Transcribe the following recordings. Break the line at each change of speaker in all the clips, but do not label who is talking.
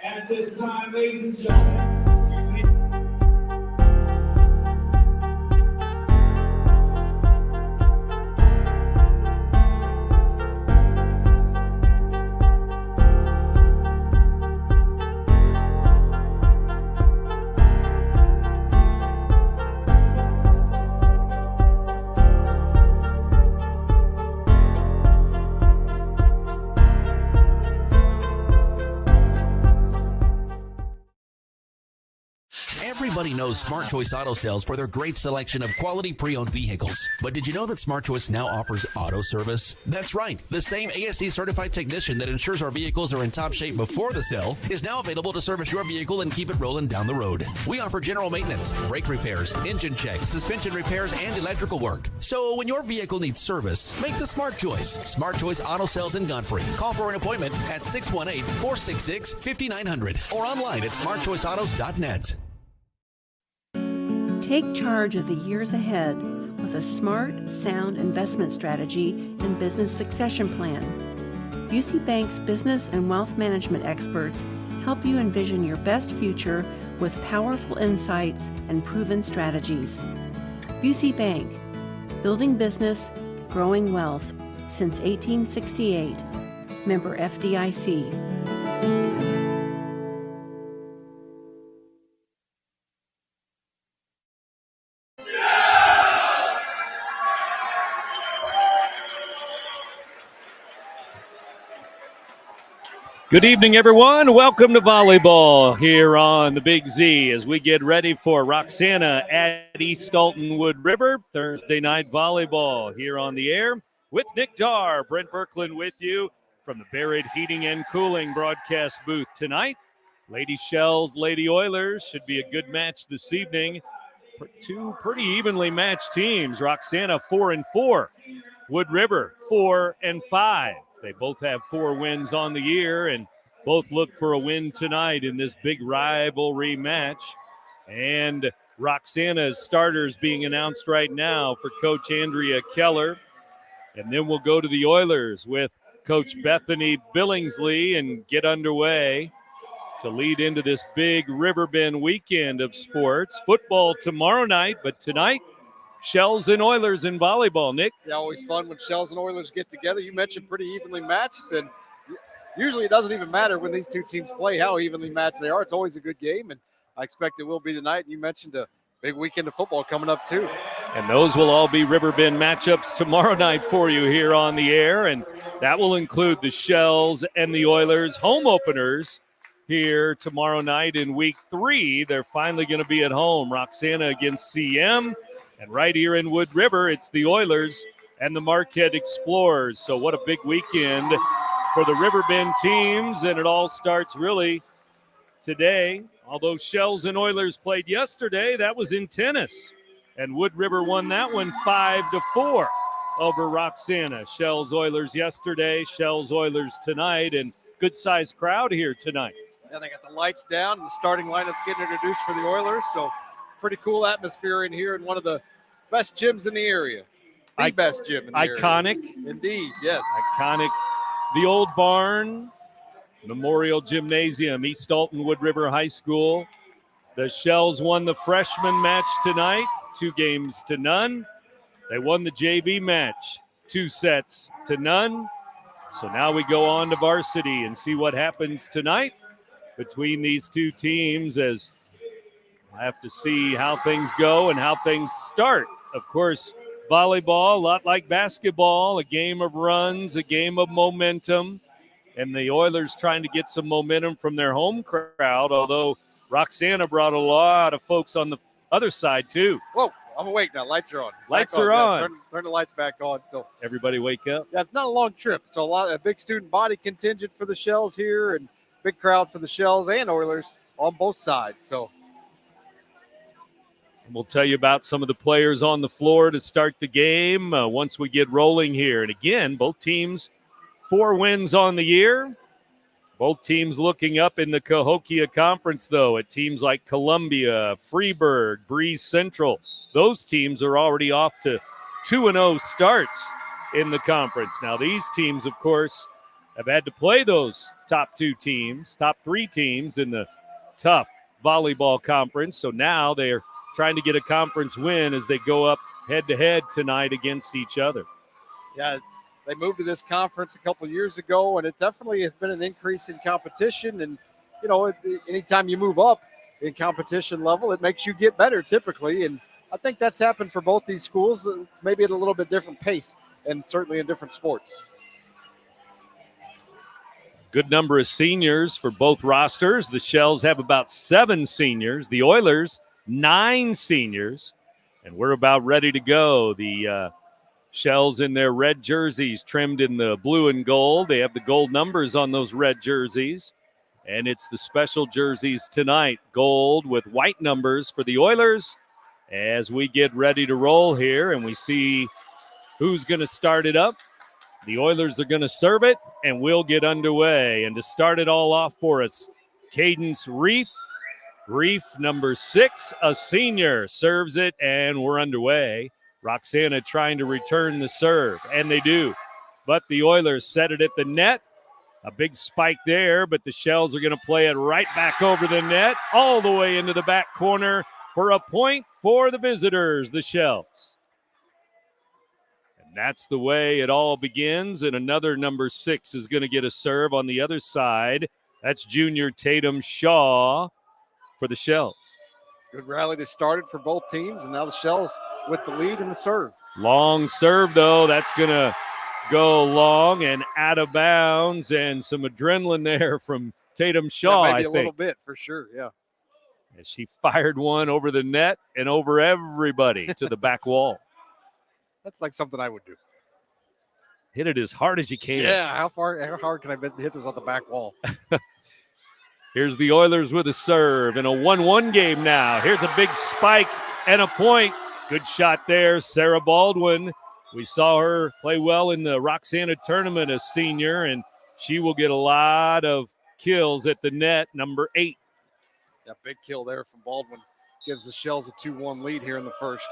At this time, ladies and gentlemen,
Everybody knows Smart Choice Auto Sales for their great selection of quality pre-owned vehicles. But did you know that Smart Choice now offers auto service? That's right. The same ASE certified technician that ensures our vehicles are in top shape before the sale is now available to service your vehicle and keep it rolling down the road. We offer general maintenance, brake repairs, engine checks, suspension repairs, and electrical work. So when your vehicle needs service, make the Smart Choice. Smart Choice Auto Sales in Godfrey. Call for an appointment at 618-466-5900 or online at smartchoiceautos.net.
Take charge of the years ahead with a smart, sound investment strategy and business succession plan. Busey Bank's business and wealth management experts help you envision your best future with powerful insights and proven strategies. Busey Bank, building business, growing wealth since 1868. Member FDIC.
Good evening, everyone. Welcome to volleyball here on the Big Z as we get ready for Roxana at East Alton Wood River. Thursday night volleyball here on the air with Nick Darr. Brent Berkland with you from the Barrett Heating and Cooling broadcast booth tonight. Lady Shells, Lady Oilers should be a good match this evening. Two pretty evenly matched teams. Roxana 4-4, Wood River 4-5. They both have 4 wins on the year and both look for a win tonight in this big rivalry match. And Roxana's starters being announced right now for Coach Andrea Keller. And then we'll go to the Oilers with Coach Bethany Billingsley and get underway to lead into this big Riverbend weekend of sports. Football tomorrow night, but tonight, Shells and Oilers in volleyball. Nick?
Yeah, always fun when Shells and Oilers get together. You mentioned pretty evenly matched, and usually it doesn't even matter when these two teams play how evenly matched they are. It's always a good game, and I expect it will be tonight. You mentioned a big weekend of football coming up, too.
And those will all be Riverbend matchups tomorrow night for you here on the air, and that will include the Shells and the Oilers home openers here tomorrow night in week 3. They're finally going to be at home. Roxana against CM. And right here in Wood River, it's the Oilers and the Marquette Explorers. So what a big weekend for the Riverbend teams. And it all starts really today. Although Shells and Oilers played yesterday, that was in tennis. And Wood River won that one 5-4 over Roxana. Shells Oilers yesterday, Shells Oilers tonight. And good-sized crowd here tonight.
Yeah, they got the lights down and the starting lineup's getting introduced for the Oilers. So pretty cool atmosphere in here in one of the best gyms in the area. The best gym in the
iconic.
area. Indeed, yes.
Iconic. The Old Barn Memorial Gymnasium, East Alton Wood River High School. The Shells won the freshman match tonight, 2-0. They won the JV match, 2-0. So now we go on to varsity and see what happens tonight between these two teams, as we'll have to see how things go and how things start. Of course, volleyball, a lot like basketball, a game of runs, a game of momentum. And the Oilers trying to get some momentum from their home crowd, although Roxana brought a lot of folks on the other side, too.
Whoa, I'm awake now. Lights are on.
Lights are on.
Yeah, turn the lights back on. So
everybody wake up.
Yeah, it's not a long trip. So a big student body contingent for the Shells here and big crowd for the Shells and Oilers on both sides. So
we'll tell you about some of the players on the floor to start the game once we get rolling here. And again, both teams 4 wins on the year. Both teams looking up in the Cahokia Conference, though, at teams like Columbia, Freeburg, Breeze Central. Those teams are already off to 2-0 starts in the conference. Now, these teams, of course, have had to play those top 3 teams in the tough volleyball conference. So now they're trying to get a conference win as they go up head-to-head tonight against each other.
Yeah, they moved to this conference a couple years ago, and it definitely has been an increase in competition. And, you know, anytime you move up in competition level, it makes you get better typically. And I think that's happened for both these schools, maybe at a little bit different pace and certainly in different sports.
Good number of seniors for both rosters. The Shells have about 7 seniors. The Oilers, 9 seniors. And we're about ready to go. The Shells in their red jerseys trimmed in the blue and gold. They have the gold numbers on those red jerseys. And it's the special jerseys tonight, gold with white numbers for the Oilers as we get ready to roll here and we see who's going to start it up. The Oilers are going to serve it, and we'll get underway. And to start it all off for us, Cadence Reef. Reef, number 6, a senior, serves it, and we're underway. Roxana trying to return the serve, and they do. But the Oilers set it at the net. A big spike there, but the Shells are going to play it right back over the net, all the way into the back corner for a point for the visitors, the Shells. That's the way it all begins, and another number 6 is going to get a serve on the other side. That's junior Tatum Shaw for the Shells.
Good rally that started for both teams, and now the Shells with the lead in the serve.
Long serve, though. That's going to go long and out of bounds, and some adrenaline there from Tatum Shaw,
maybe
I
a
think.
Little bit, for sure, yeah.
As she fired one over the net and over everybody to the back wall.
That's like something I would do.
Hit it as hard as you can.
Yeah, how hard can I hit this on the back wall?
Here's the Oilers with a serve in a 1-1 game now. Here's a big spike and a point. Good shot there, Sarah Baldwin. We saw her play well in the Roxana tournament as senior, and she will get a lot of kills at the net, number 8.
Yeah, big kill there from Baldwin. Gives the Shells a 2-1 lead here in the first.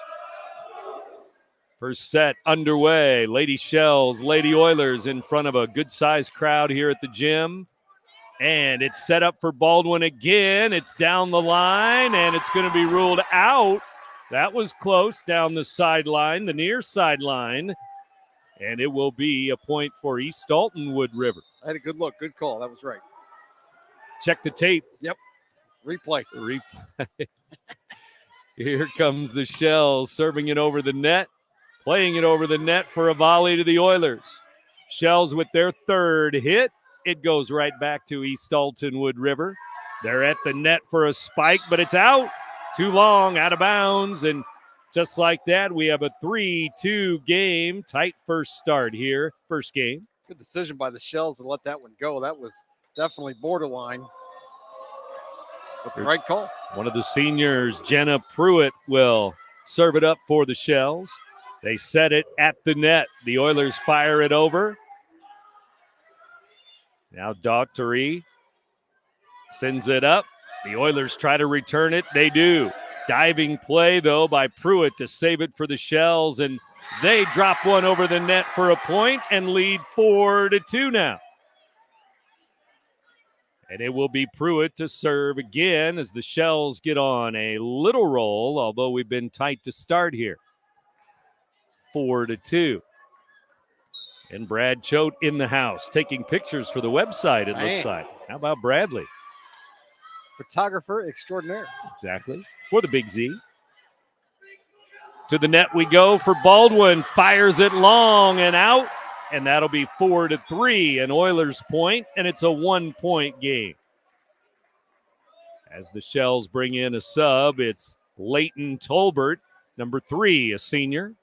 First set underway. Lady Shells, Lady Oilers in front of a good-sized crowd here at the gym. And it's set up for Baldwin again. It's down the line, and it's going to be ruled out. That was close down the sideline, the near sideline. And it will be a point for East Dalton Wood River.
I had a good look. Good call. That was right.
Check the tape.
Yep. Replay.
Here comes the Shells serving it over the net. Playing it over the net for a volley to the Oilers. Shells with their third hit. It goes right back to East Dalton Wood River. They're at the net for a spike, but it's out. Too long, out of bounds. And just like that, we have a 3-2 game. Tight first start here, first game.
Good decision by the Shells to let that one go. That was definitely borderline. But the right call.
One of the seniors, Jenna Pruitt, will serve it up for the Shells. They set it at the net. The Oilers fire it over. Now Daughtery sends it up. The Oilers try to return it. They do. Diving play, though, by Pruitt to save it for the Shells, and they drop one over the net for a point and lead 4-2 now. And it will be Pruitt to serve again as the Shells get on a little roll, although we've been tight to start here. 4-2. And Brad Choate in the house, taking pictures for the website, it looks like. How about Bradley?
Photographer extraordinaire.
Exactly. For the Big Z. To the net we go for Baldwin. Fires it long and out. And that'll be 4-3, an Oilers point, and it's a 1-point game. As the Shells bring in a sub, it's Leighton Tolbert, number 3, a senior.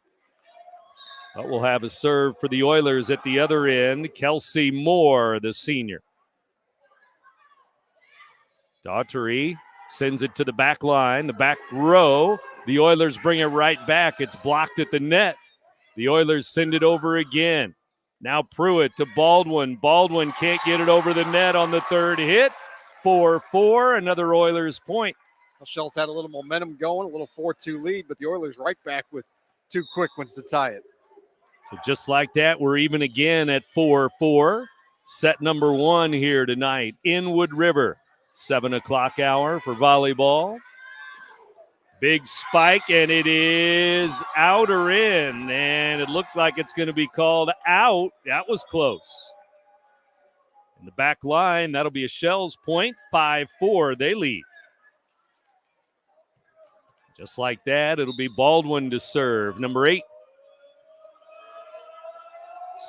But we'll have a serve for the Oilers at the other end. Kelsey Moore, the senior. Daughtery sends it to the back line, the back row. The Oilers bring it right back. It's blocked at the net. The Oilers send it over again. Now Pruitt to Baldwin. Baldwin can't get it over the net on the third hit. 4-4, another Oilers point.
Well, Shells had a little momentum going, a little 4-2 lead, but the Oilers right back with 2 quick ones to tie it.
So just like that, we're even again at 4-4. set number 1 here tonight in Wood River. 7 o'clock hour for volleyball. Big spike, and it is out or in, and it looks like it's going to be called out. That was close. In the back line, that'll be a Shells point. 5-4, they lead. Just like that, it'll be Baldwin to serve. Number 8.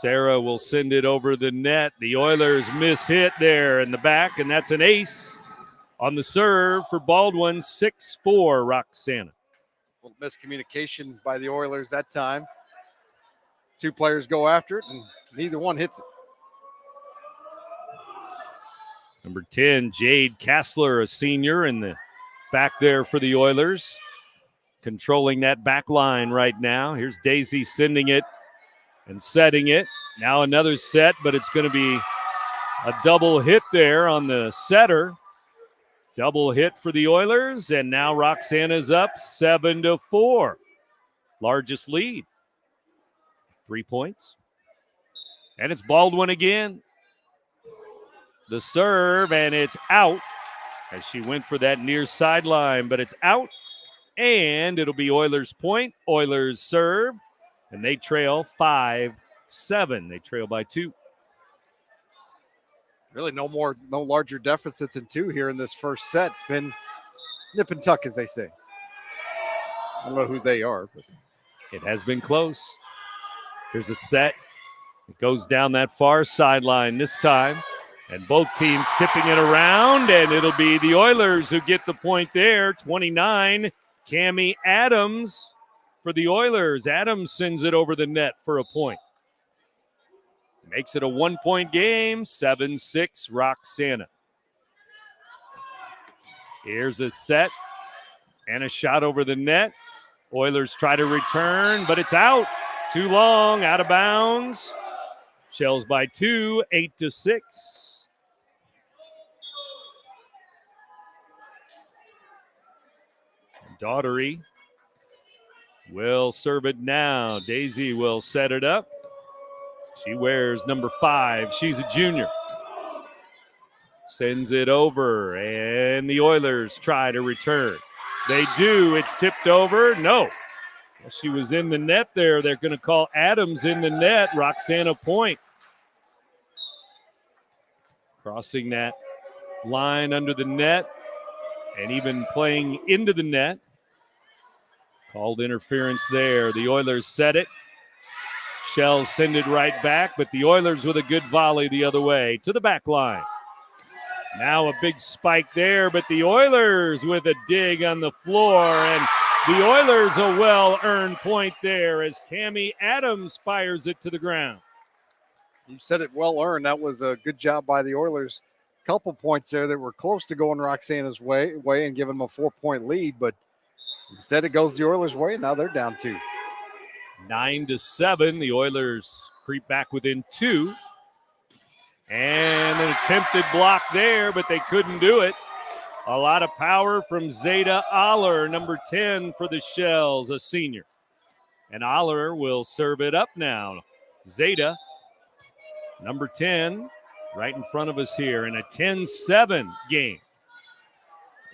Sarah will send it over the net. The Oilers miss-hit there in the back, and that's an ace on the serve for Baldwin. 6-4, Roxana.
A little miscommunication by the Oilers that time. 2 players go after it, and neither one hits it.
Number 10, Jade Kassler, a senior in the back there for the Oilers. Controlling that back line right now. Here's Daisy sending it and setting it. Now another set, but it's going to be a double hit there on the setter. Double hit for the Oilers, and now Roxana's up 7-4. Largest lead. 3 points. And it's Baldwin again. The serve, and it's out as she went for that near sideline, but it's out. And it'll be Oilers point. Oilers serve, and they trail 5-7. They trail by 2.
Really no larger deficit than 2 here in this first set. It's been nip and tuck, as they say. I don't know who they are, but
it has been close. Here's a set. It goes down that far sideline this time, and both teams tipping it around, and it'll be the Oilers who get the point there. 29, Cammie Adams for the Oilers. Adams sends it over the net for a point. Makes it a 1-point game, 7-6, Roxana. Here's a set and a shot over the net. Oilers try to return, but it's out. Too long, out of bounds. Shells by 2, 8-6. Daughtery will serve it now. Daisy will set it up. She wears number 5. She's a junior. Sends it over, and the Oilers try to return. They do. It's tipped over. No. Well, she was in the net there. They're going to call Adams in the net. Roxana point. Crossing that line under the net and even playing into the net. Called interference there. The Oilers set it. Shells send it right back, but the Oilers with a good volley the other way to the back line. Now a big spike there, but the Oilers with a dig on the floor, and the Oilers a well-earned point there as Cammie Adams fires it to the ground.
You said it well-earned. That was a good job by the Oilers. Couple points there that were close to going Roxana's way and giving them a 4-point lead, but instead it goes the Oilers' way, and now they're down 2.
9-7. The Oilers creep back within 2. And an attempted block there, but they couldn't do it. A lot of power from Zeta Aller, number 10 for the Shells, a senior. And Aller will serve it up now. Zeta, number 10, right in front of us here in a 10-7 game.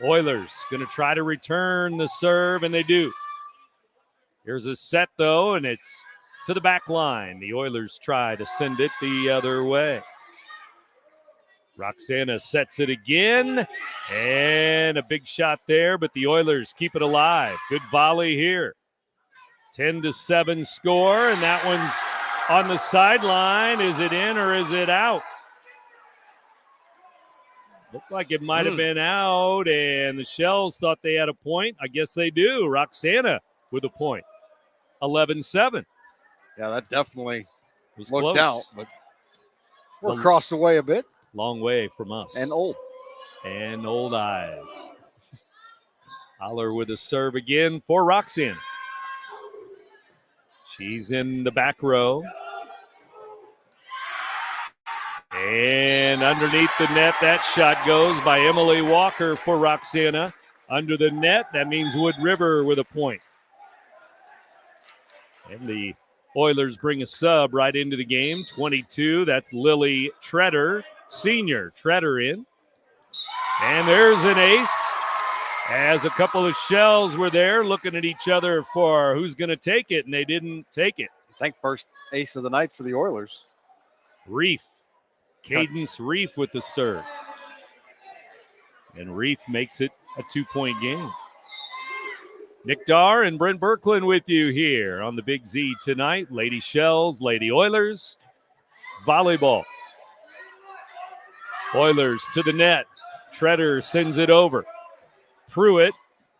Oilers going to try to return the serve, and they do. Here's a set, though, and it's to the back line. The Oilers try to send it the other way. Roxana sets it again, and a big shot there, but the Oilers keep it alive. Good volley here. 10-7 score, and that one's on the sideline. Is it in or is it out? Looked like it might have been out, and the Shells thought they had a point. I guess they do. Roxana with a point. 11-7.
Yeah, that definitely
was
looked
close.
out, but we're across the way a bit.
Long way from us.
And old.
And old eyes. Aller with a serve again for Roxanne. She's in the back row. And underneath the net, that shot goes by Emily Walker for Roxana. Under the net, that means Wood River with a point. And the Oilers bring a sub right into the game. 22, that's Lily Treader, senior. Treader in. And there's an ace. As a couple of Shells were there looking at each other for who's going to take it, and they didn't take it.
I think first ace of the night for the Oilers.
Reef. Cadence Reef with the serve. And Reef makes it a 2-point game. Nick Darr and Brent Berkland with you here on the Big Z tonight. Lady Shells, Lady Oilers, volleyball. Oilers to the net. Treader sends it over. Pruitt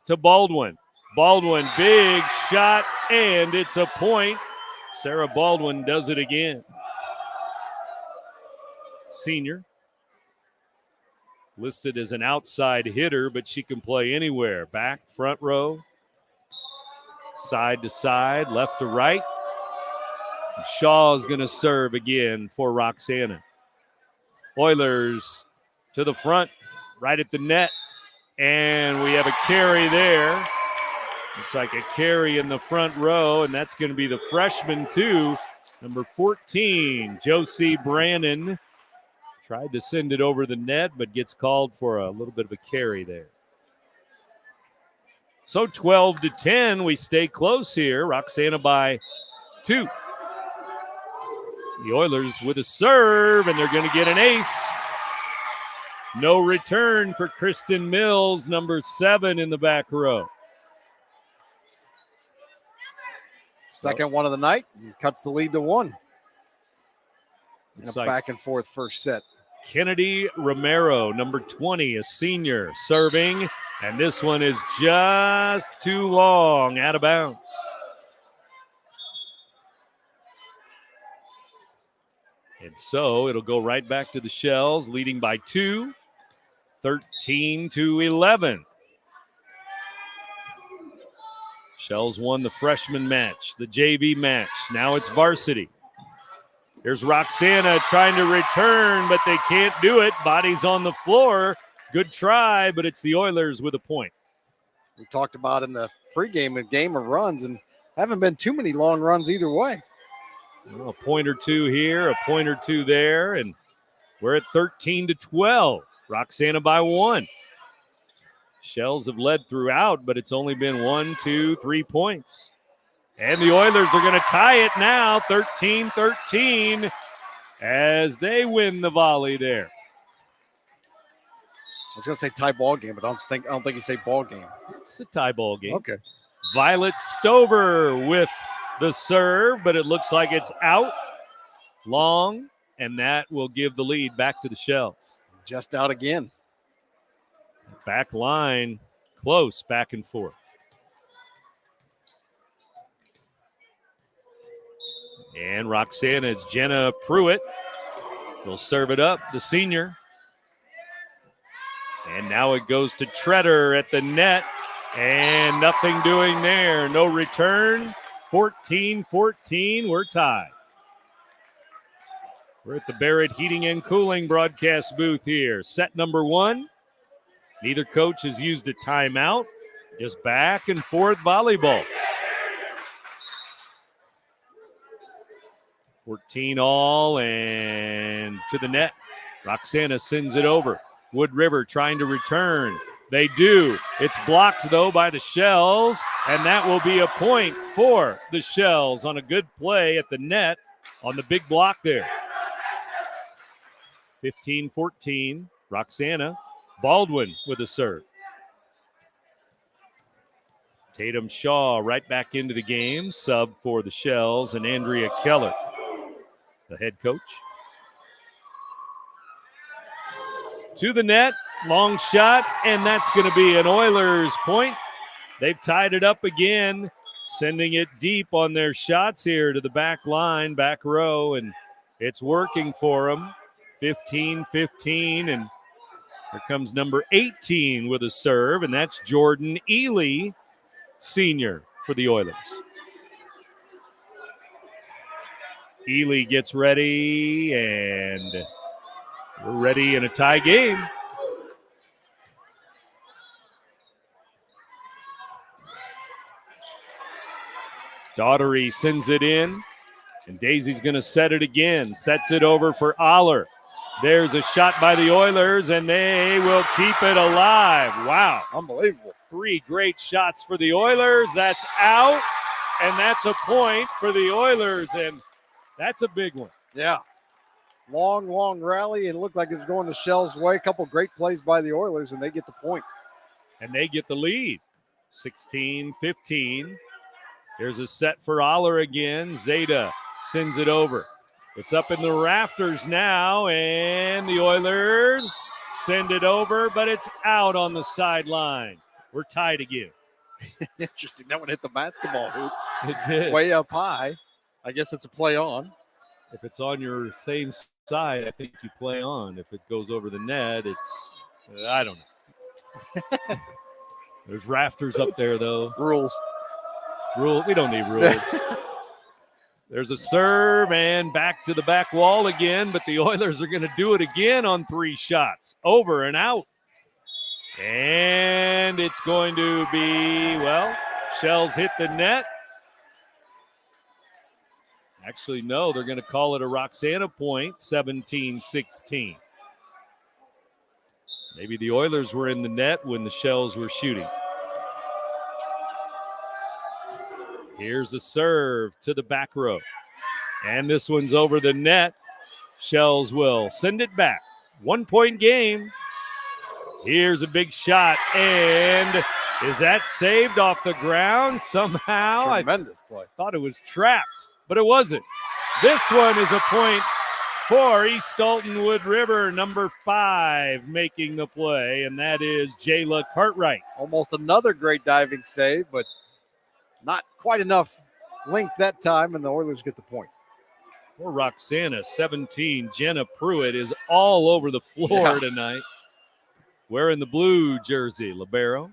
to Baldwin. Baldwin, big shot, and it's a point. Sarah Baldwin does it again. Senior. Listed as an outside hitter, but she can play anywhere. Back, front row, side to side, left to right. Shaw's going to serve again for Roxana. Oilers to the front, right at the net. And we have a carry there. Looks like a carry in the front row, and that's going to be the freshman, too. Number 14, Josie Brannon. Tried to send it over the net, but gets called for a little bit of a carry there. So 12-10, we stay close here. Roxana by 2. The Oilers with a serve, and they're going to get an ace. No return for Kristen Mills, number 7 in the back row.
Second one of the night. Cuts the lead to 1.
It's
a
like
back and forth first set.
Kennedy Romero, number 20, a senior, serving. And this one is just too long, out of bounds. And so it'll go right back to the Shells, leading by 2, 13-11. Shells won the freshman match, the JV match. Now it's varsity. Here's Roxana trying to return, but they can't do it. Body's on the floor. Good try, but it's the Oilers with a point.
We talked about in the pregame a game of runs, and haven't been too many long runs either way.
Well, a point or two here, a point or two there, and we're at 13-12. Roxana by 1. Shells have led throughout, but it's only been 1, 2, 3 points. And the Oilers are going to tie it now, 13-13, as they win the volley there.
I was going to say tie ball game, but I don't think you say ball game.
It's a tie ball game.
Okay.
Violet Stover with the serve, but it looks like it's out long, and that will give the lead back to the Shells.
Just out again.
Back line, close, back and forth. And Roxana's Jenna Pruitt will serve it up, the senior. And now it goes to Treader at the net, and nothing doing there. No return. 14-14, we're tied. We're at the Barrett Heating and Cooling broadcast booth here. Set number 1. Neither coach has used a timeout. Just back and forth volleyball. 14 all, and to the net. Roxana sends it over. Wood River trying to return. They do. It's blocked, though, by the Shells, and that will be a point for the Shells on a good play at the net on the big block there. 15-14, Roxana. Baldwin with a serve. Tatum Shaw right back into the game, sub for the Shells, and Andrea Keller, the head coach. To the net, long shot, and that's going to be an Oilers point. They've tied it up again, sending it deep on their shots here to the back line, back row, and it's working for them. 15-15, and here comes number 18 with a serve, and that's Jordan Ely, senior, for the Oilers. Ely gets ready, and we're ready in a tie game. Daughtery sends it in. And Daisy's going to set it again. Sets it over for Aller. There's a shot by the Oilers, and they will keep it alive. Wow.
Unbelievable.
3 great shots for the Oilers. That's out, and that's a point for the Oilers, and that's a big one.
Yeah. Long rally, and it looked like it was going the Shell's way. A couple great plays by the Oilers, and they get the point.
And they get the lead, 16-15. Here's a set for Aller again. Zeta sends it over. It's up in the rafters now, and the Oilers send it over, but it's out on the sideline. We're tied again.
Interesting. That one hit the basketball hoop.
It did.
Way up high. I guess it's a play on.
If it's on your same side, I think you play on. If it goes over the net, I don't know. There's rafters up there, though.
Rules.
We don't need rules. There's a serve and back to the back wall again, but the Oilers are going to do it again on 3 shots. Over and out. And it's going to be, Shells hit the net. Actually, no, they're going to call it a Roxana point, 17-16. Maybe the Oilers were in the net when the Shells were shooting. Here's a serve to the back row. And this one's over the net. Shells will send it back. 1-point game. Here's a big shot. And is that saved off the ground somehow?
Tremendous play.
Thought it was trapped, but it wasn't. This one is a point for East Stoughton Wood River, number 5, making the play, and that is Jayla Cartwright.
Almost another great diving save, but not quite enough length that time, and the Oilers get the point.
For Roxana, 17, Jenna Pruitt is all over the floor tonight. Wearing the blue jersey, libero.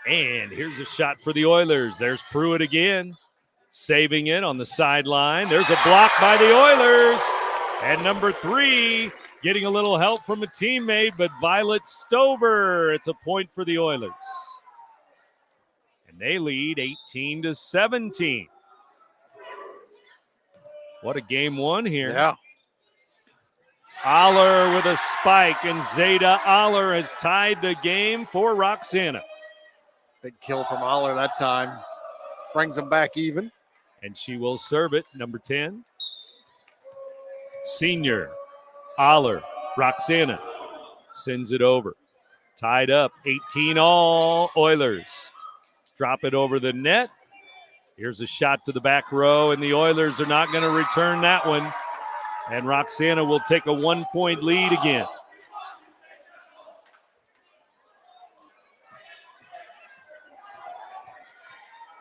And here's a shot for the Oilers. There's Pruitt again, saving it on the sideline. There's a block by the Oilers. And number 3, getting a little help from a teammate, but Violet Stover. It's a point for the Oilers. And they lead 18-17. What a game 1 here.
Yeah.
Aller with a spike, and Zeta Aller has tied the game for Roxana.
Big kill from Aller that time. Brings them back even.
And she will serve it, number 10. Senior Aller, Roxana sends it over. Tied up, 18 all. Oilers drop it over the net. Here's a shot to the back row, and the Oilers are not going to return that one. And Roxana will take a 1-point lead again.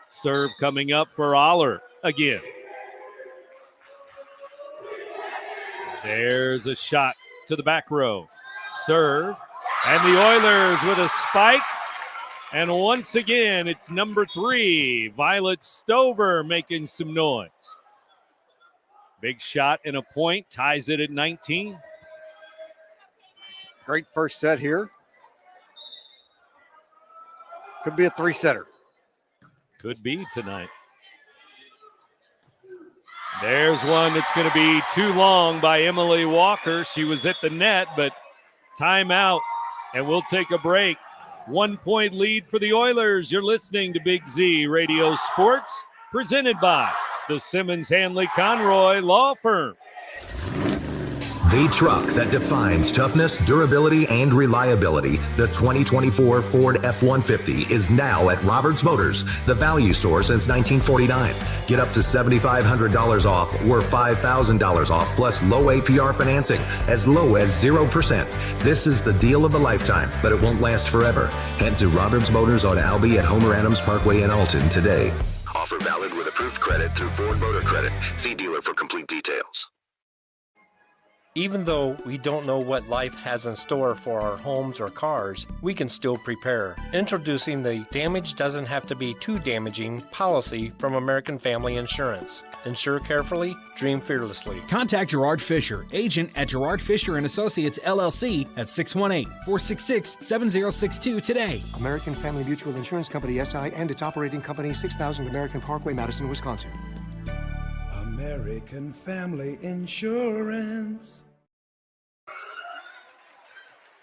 Serve coming up for Aller again. There's a shot to the back row. Serve. And the Oilers with a spike. And once again, it's number 3, Violet Stover, making some noise. Big shot and a point, ties it at 19.
Great first set here. Could be a 3-setter.
Could be tonight. There's one that's going to be too long by Emily Walker. She was at the net, but timeout, and we'll take a break. 1-point lead for the Oilers. You're listening to Big Z Radio Sports, presented by the Simmons Hanley Conroy Law Firm.
The truck that defines toughness, durability, and reliability. The 2024 Ford F-150 is now at Roberts Motors, the value store since 1949. Get up to $7,500 off or $5,000 off plus low APR financing as low as 0%. This is the deal of a lifetime, but it won't last forever. Head to Roberts Motors on Albee at Homer Adams Parkway in Alton today. Offer valid with approved credit through Ford Motor Credit. See dealer for complete details.
Even though we don't know what life has in store for our homes or cars, we can still prepare. Introducing the Damage Doesn't Have to Be Too Damaging policy from American Family Insurance. Insure carefully, dream fearlessly.
Contact Gerard Fisher, agent at Gerard Fisher & Associates, LLC at 618-466-7062 today.
American Family Mutual Insurance Company, SI, and its operating company, 6000 American Parkway, Madison, Wisconsin.
American Family Insurance.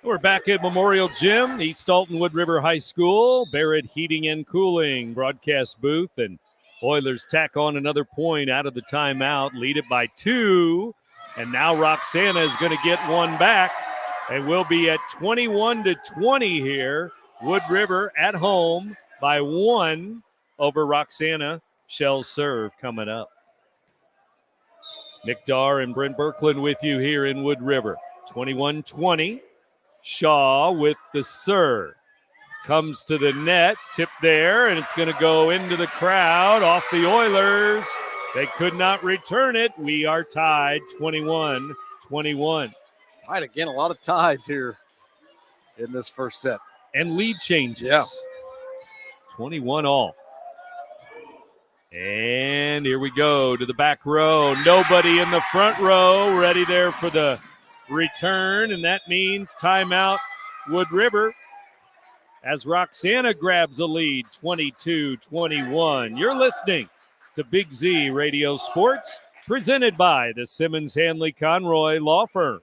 We're back at Memorial Gym, East Alton Wood River High School, Barrett Heating and Cooling broadcast booth, and Oilers tack on another point out of the timeout, lead it by 2, and now Roxana is going to get one back, and we'll be at 21-20 here. Wood River at home by 1 over Roxana. Shell's serve coming up. Nick Darr and Brent Birkland with you here in Wood River. 21-20. Shaw with the serve. Comes to the net, tip there, and it's going to go into the crowd off the Oilers. They could not return it. We are tied 21-21.
Tied again, a lot of ties here in this first set.
And lead changes.
Yeah.
21 all. And here we go to the back row. Nobody in the front row ready there for the return, and that means timeout Wood River as Roxana grabs a lead 22-21. You're listening to Big Z Radio Sports, presented by the Simmons Hanley Conroy Law Firm.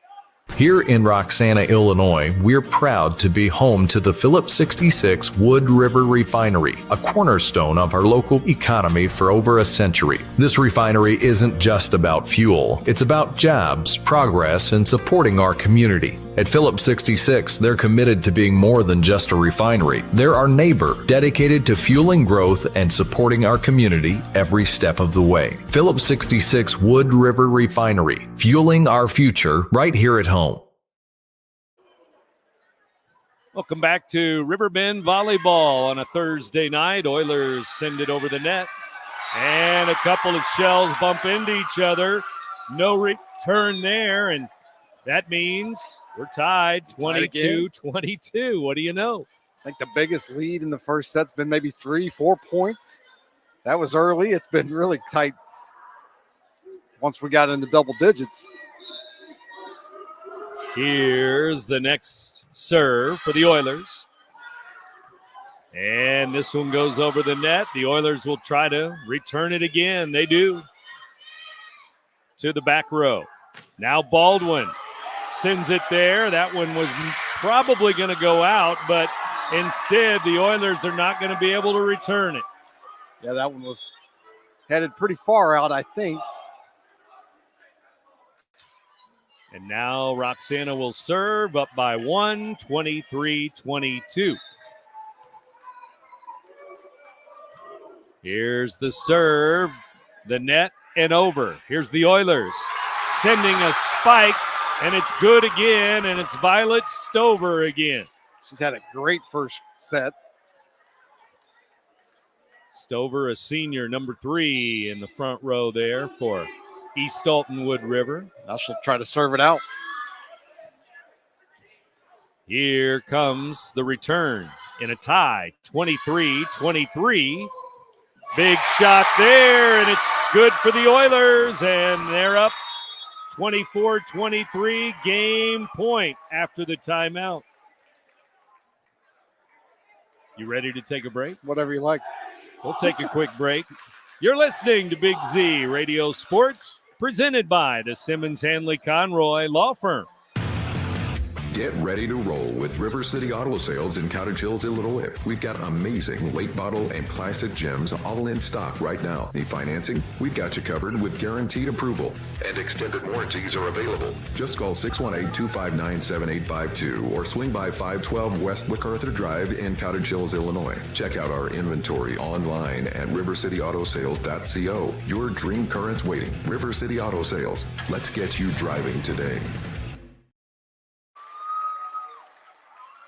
Here in Roxana, Illinois, we're proud to be home to the Phillips 66 Wood River Refinery, a cornerstone of our local economy for over a century. This refinery isn't just about fuel. It's about jobs, progress, and supporting our community. At Phillips 66, they're committed to being more than just a refinery. They're our neighbor, dedicated to fueling growth and supporting our community every step of the way. Phillips 66 Wood River Refinery, fueling our future right here at home.
Welcome back to Riverbend Volleyball on a Thursday night. Oilers send it over the net, and a couple of shells bump into each other. No return there, and that means we're tied 22-22. What do you know?
I think the biggest lead in the first set's been maybe 3-4 points. That was early. It's been really tight once we got into double digits.
Here's the next serve for the Oilers. And this one goes over the net. The Oilers will try to return it again. They do. To the back row. Now Baldwin sends it there. That one was probably going to go out, but instead the Oilers are not going to be able to return it.
Yeah, that one was headed pretty far out, I think.
And now Roxana will serve up by 1, 23-22. Here's the serve, the net, and over. Here's the Oilers sending a spike, and it's good again, and it's Violet Stover again.
She's had a great first set.
Stover, a senior, number 3 in the front row there for East Alton Wood River.
Now she'll try to serve it out.
Here comes the return in a tie, 23-23. Big shot there, and it's good for the Oilers, and they're up 24-23, game point after the timeout. You ready to take a break?
Whatever you like.
We'll take a quick break. You're listening to Big Z Radio Sports, presented by the Simmons Hanley Conroy Law Firm.
Get ready to roll with River City Auto Sales in Cottage Hills, Illinois. We've got amazing late model and classic gems all in stock right now. Need financing? We've got you covered with guaranteed approval. And extended warranties are available. Just call 618-259-7852 or swing by 512 West MacArthur Drive in Cottage Hills, Illinois. Check out our inventory online at rivercityautosales.co. Your dream car is waiting. River City Auto Sales. Let's get you driving today.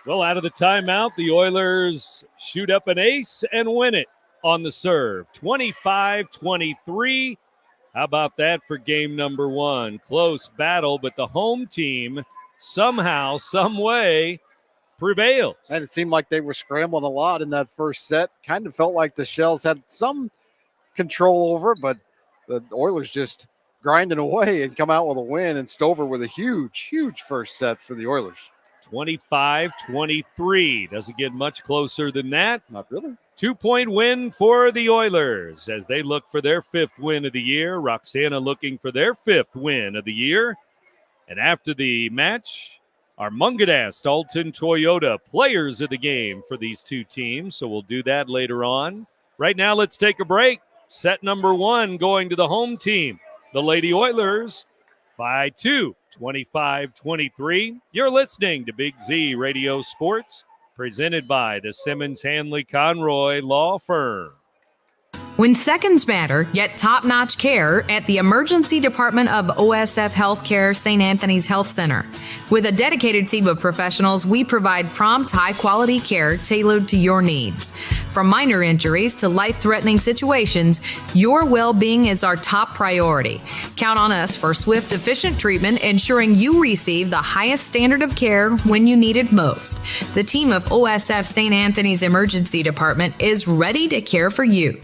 Well, out of the timeout, the Oilers shoot up an ace and win it on the serve. 25-23. How about that for game number 1? Close battle, but the home team somehow, some way prevails.
And it seemed like they were scrambling a lot in that first set. Kind of felt like the Shells had some control over it, but the Oilers just grinding away and come out with a win, and Stover with a huge, huge first set for the Oilers.
25-23. Doesn't get much closer than that.
Not really.
2-point win for the Oilers as they look for their 5th win of the year. Roxana looking for their 5th win of the year. And after the match, our Mungadast Alton Toyota players of the game for these two teams. So we'll do that later on. Right now, let's take a break. Set number 1 going to the home team, the Lady Oilers, by 2, 25-23. You're listening to Big Z Radio Sports, presented by the Simmons Hanley Conroy Law Firm.
When seconds matter, yet top-notch care at the Emergency Department of OSF Healthcare St. Anthony's Health Center. With a dedicated team of professionals, we provide prompt, high-quality care tailored to your needs. From minor injuries to life-threatening situations, your well-being is our top priority. Count on us for swift, efficient treatment, ensuring you receive the highest standard of care when you need it most. The team of OSF St. Anthony's Emergency Department is ready to care for you.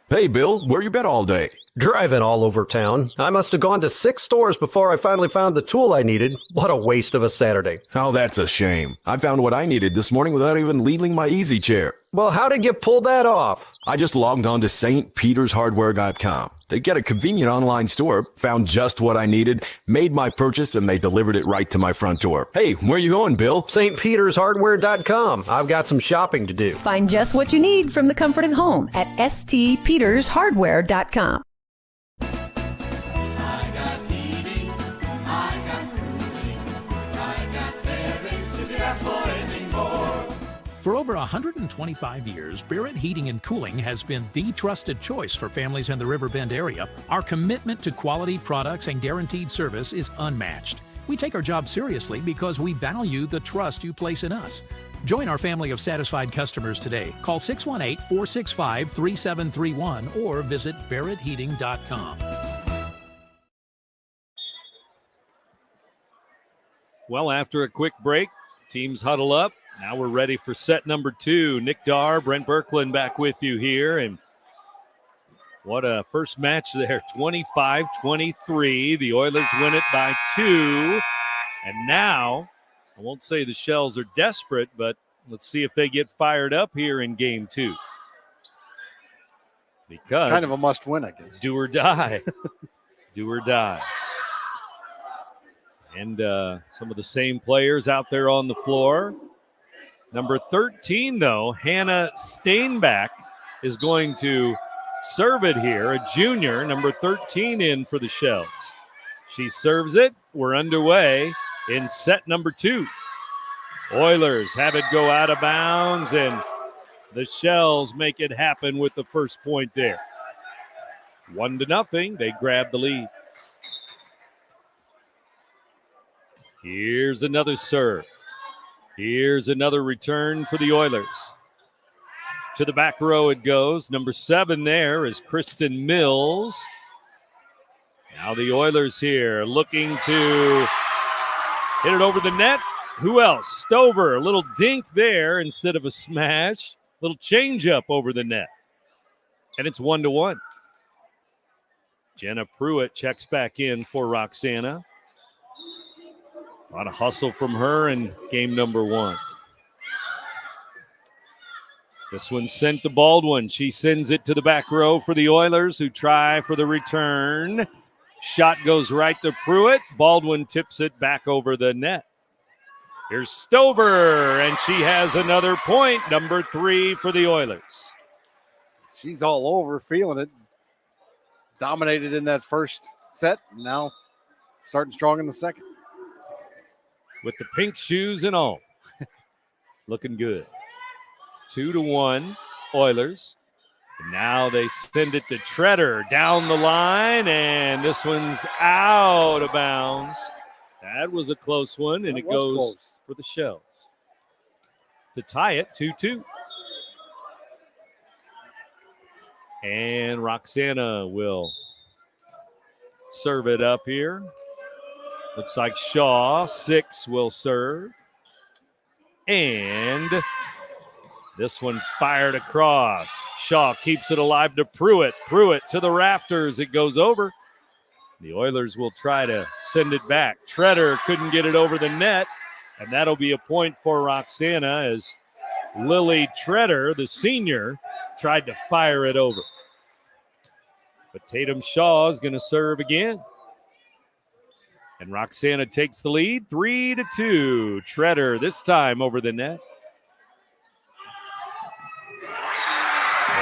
Hey, Bill, where you been all day?
Driving all over town. I must have gone to 6 stores before I finally found the tool I needed. What a waste of a Saturday.
Oh, that's a shame. I found what I needed this morning without even leaving my easy chair.
Well, how did you pull that off?
I just logged on to stpetershardware.com. They get a convenient online store, found just what I needed, made my purchase, and they delivered it right to my front door. Hey, where you going, Bill?
stpetershardware.com. I've got some shopping to do.
Find just what you need from the comfort of home at stpetershardware.com.
For over 125 years, Barrett Heating and Cooling has been the trusted choice for families in the Riverbend area. Our commitment to quality products and guaranteed service is unmatched. We take our job seriously because we value the trust you place in us. Join our family of satisfied customers today. Call 618-465-3731 or visit barrettheating.com.
Well, after a quick break, teams huddle up. Now we're ready for set number 2. Nick Darr, Brent Birkeland back with you here. And what a first match there, 25-23. The Oilers win it by 2. And now, I won't say the Shells are desperate, but let's see if they get fired up here in game 2. Because
kind of a must-win, I guess.
Do or die. Do or die. And some of the same players out there on the floor. Number 13, though, Hannah Steinbach is going to serve it here, a junior, number 13 in for the Shells. She serves it. We're underway in set number 2. Oilers have it go out of bounds, and the Shells make it happen with the first point there. 1-0. They grab the lead. Here's another serve. Here's another return for the Oilers. To the back row it goes. Number 7 there is Kristen Mills. Now the Oilers here looking to hit it over the net. Who else? Stover, a little dink there instead of a smash. Little change up over the net. And it's 1-1. Jenna Pruitt checks back in for Roxana. A lot of hustle from her in game number 1. This one's sent to Baldwin. She sends it to the back row for the Oilers, who try for the return. Shot goes right to Pruitt. Baldwin tips it back over the net. Here's Stover, and she has another point, number 3 for the Oilers.
She's all over, feeling it. Dominated in that first set, now starting strong in the second.
With the pink shoes and all. Looking good. 2-1 Oilers. And now they send it to Treader down the line, and this one's out of bounds. That was a close one, and it goes close for the Shells to tie it 2-2. And Roxana will serve it up here. Looks like Shaw, 6 will serve. And this one fired across. Shaw keeps it alive to Pruitt. Pruitt to the rafters. It goes over. The Oilers will try to send it back. Treader couldn't get it over the net, and that'll be a point for Roxana as Lily Treader, the senior, tried to fire it over. But Tatum Shaw is going to serve again. And Roxana takes the lead, 3-2. Treader this time over the net.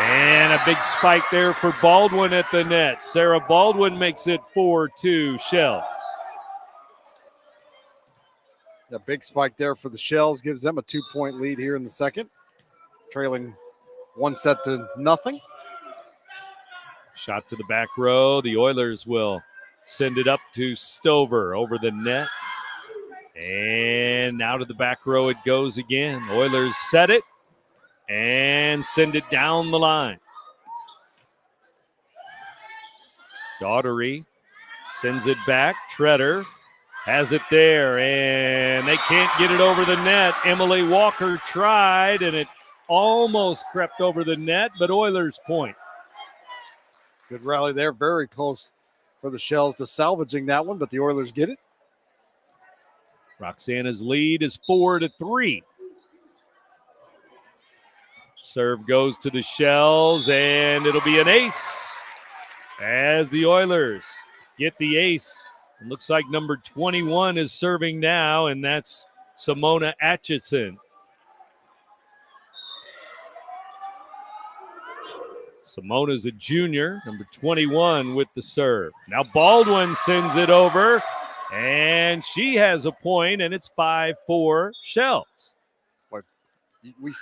And a big spike there for Baldwin at the net. Sarah Baldwin makes it 4-2 Shells.
A big spike there for the Shells gives them a 2-point lead here in the second. Trailing 1-0.
Shot to the back row. The Oilers will send it up to Stover over the net. And now to the back row it goes again. Oilers set it and send it down the line. Daughtery sends it back. Treader has it there, and they can't get it over the net. Emily Walker tried, and it almost crept over the net, but Oilers point.
Good rally there. Very close for the Shells to salvaging that one, but the Oilers get it.
Roxana's lead is 4-3. Serve goes to the Shells, and it'll be an ace as the Oilers get the ace. It looks like number 21 is serving now, and that's Simona Atchison. Simona's a junior, number 21 with the serve. Now Baldwin sends it over, and she has a point, and it's 5-4 Shells.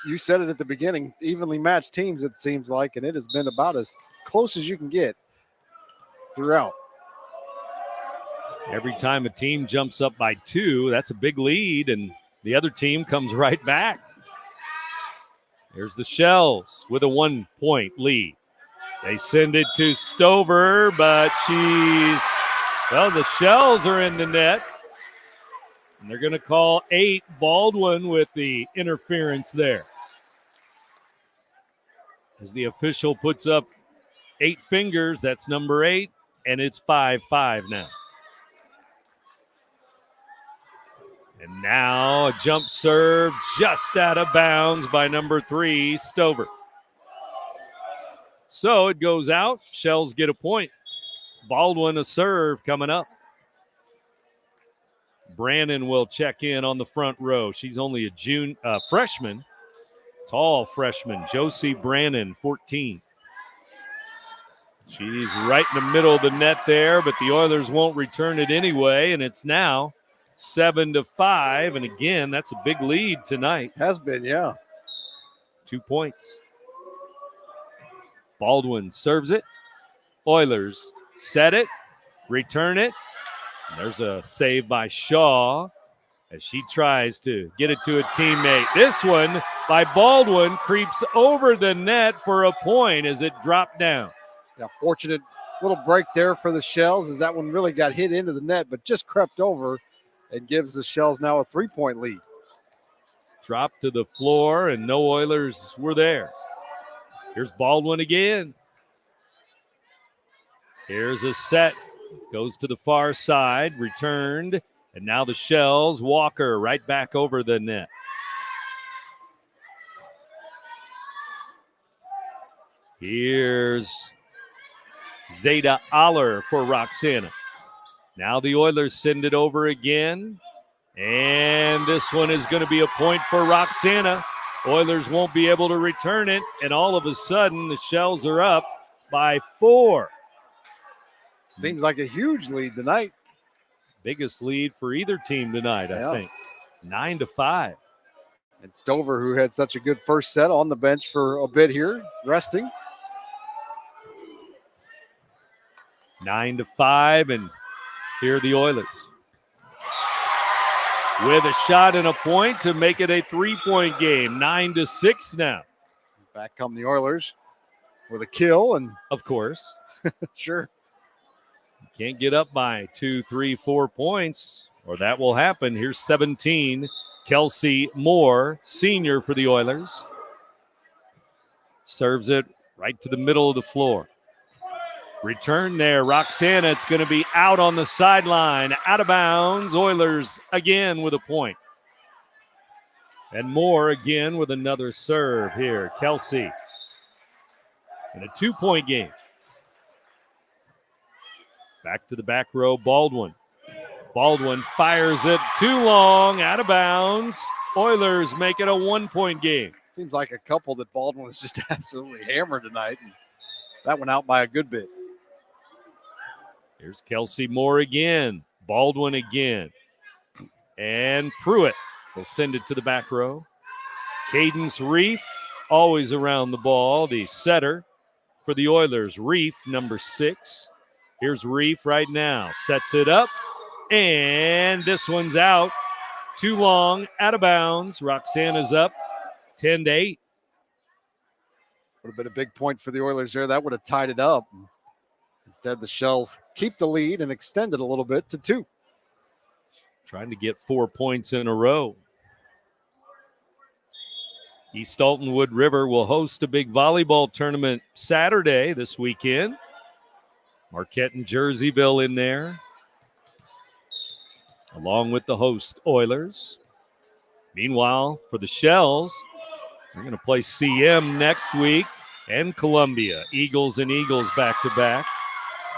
You said it at the beginning, evenly matched teams, it seems like, and it has been about as close as you can get throughout.
Every time a team jumps up by 2, that's a big lead, and the other team comes right back. Here's the Shells with a 1-point lead. They send it to Stover, but the Shells are in the net. And they're going to call 8. Baldwin with the interference there. As the official puts up 8 fingers, that's number 8, and it's 5-5 now. And now a jump serve just out of bounds by number 3, Stover. So it goes out. Shells get a point. Baldwin a serve coming up. Brannon will check in on the front row. She's only a freshman, tall freshman. Josie Brannon, 14. She's right in the middle of the net there, but the Oilers won't return it anyway, and it's now 7-5, and again, that's a big lead tonight.
Has been, yeah.
2 points. Baldwin serves it. Oilers set it, return it. And there's a save by Shaw as she tries to get it to a teammate. This one by Baldwin creeps over the net for a point as it dropped down.
Yeah, fortunate little break there for the Shells as that one really got hit into the net, but just crept over and gives the Shells now a 3-point lead.
Dropped to the floor, and no Oilers were there. Here's Baldwin again. Here's a set. Goes to the far side, returned, and now the Shells. Walker right back over the net. Here's Zeta Aller for Roxana. Now the Oilers send it over again, and this one is going to be a point for Roxana. Oilers won't be able to return it, and all of a sudden the Shells are up by 4.
Seems like a huge lead tonight.
Biggest lead for either team tonight, I think. 9-5.
And Stover, who had such a good first set, on the bench for a bit here, resting.
9-5, and here are the Oilers with a shot and a point to make it a 3-point game. 9-6 now.
Back come the Oilers with a kill, and
of course,
sure.
can't get up by 2, 3, 4 points, or that will happen. Here's 17, Kelsey Moore, senior for the Oilers. Serves it right to the middle of the floor. Return there, Roxana. It's going to be out on the sideline, out of bounds. Oilers again with a point. And Moore again with another serve here. Kelsey in a 2-point game. Back to the back row, Baldwin. Baldwin fires it too long, out of bounds. Oilers make it a 1-point game.
Seems like a couple that Baldwin was just absolutely hammered tonight. And that went out by a good bit.
Here's Kelsey Moore again. Baldwin again. And Pruitt will send it to the back row. Cadence Reef, always around the ball. The setter for the Oilers. Reef, number 6. Here's Reef right now. Sets it up. And this one's out. Too long, out of bounds. Roxana's up 10-8.
Would have been a big point for the Oilers there. That would have tied it up. Instead, the Shells keep the lead and extend it a little bit to 2.
Trying to get 4 points in a row. East Alton Wood River will host a big volleyball tournament Saturday this weekend. Marquette and Jerseyville in there, along with the host Oilers. Meanwhile, for the Shells, they're going to play CM next week and Columbia. Eagles and Eagles back-to-back.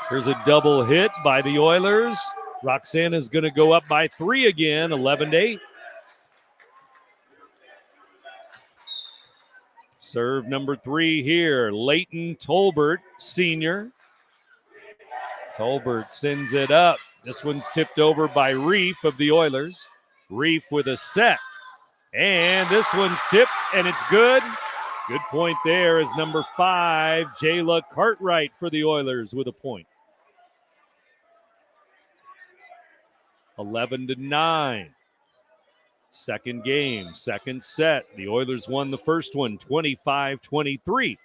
Here's a double hit by the Oilers. Roxana's going to go up by 3 again, 11-8. Serve number 3 here, Leighton Tolbert, senior. Tolbert sends it up. This one's tipped over by Reef of the Oilers. Reef with a set. And this one's tipped, and it's good. Good point there is number 5, Jayla Cartwright for the Oilers with a point. 11-9. Second game, second set. The Oilers won the first one, 25-23.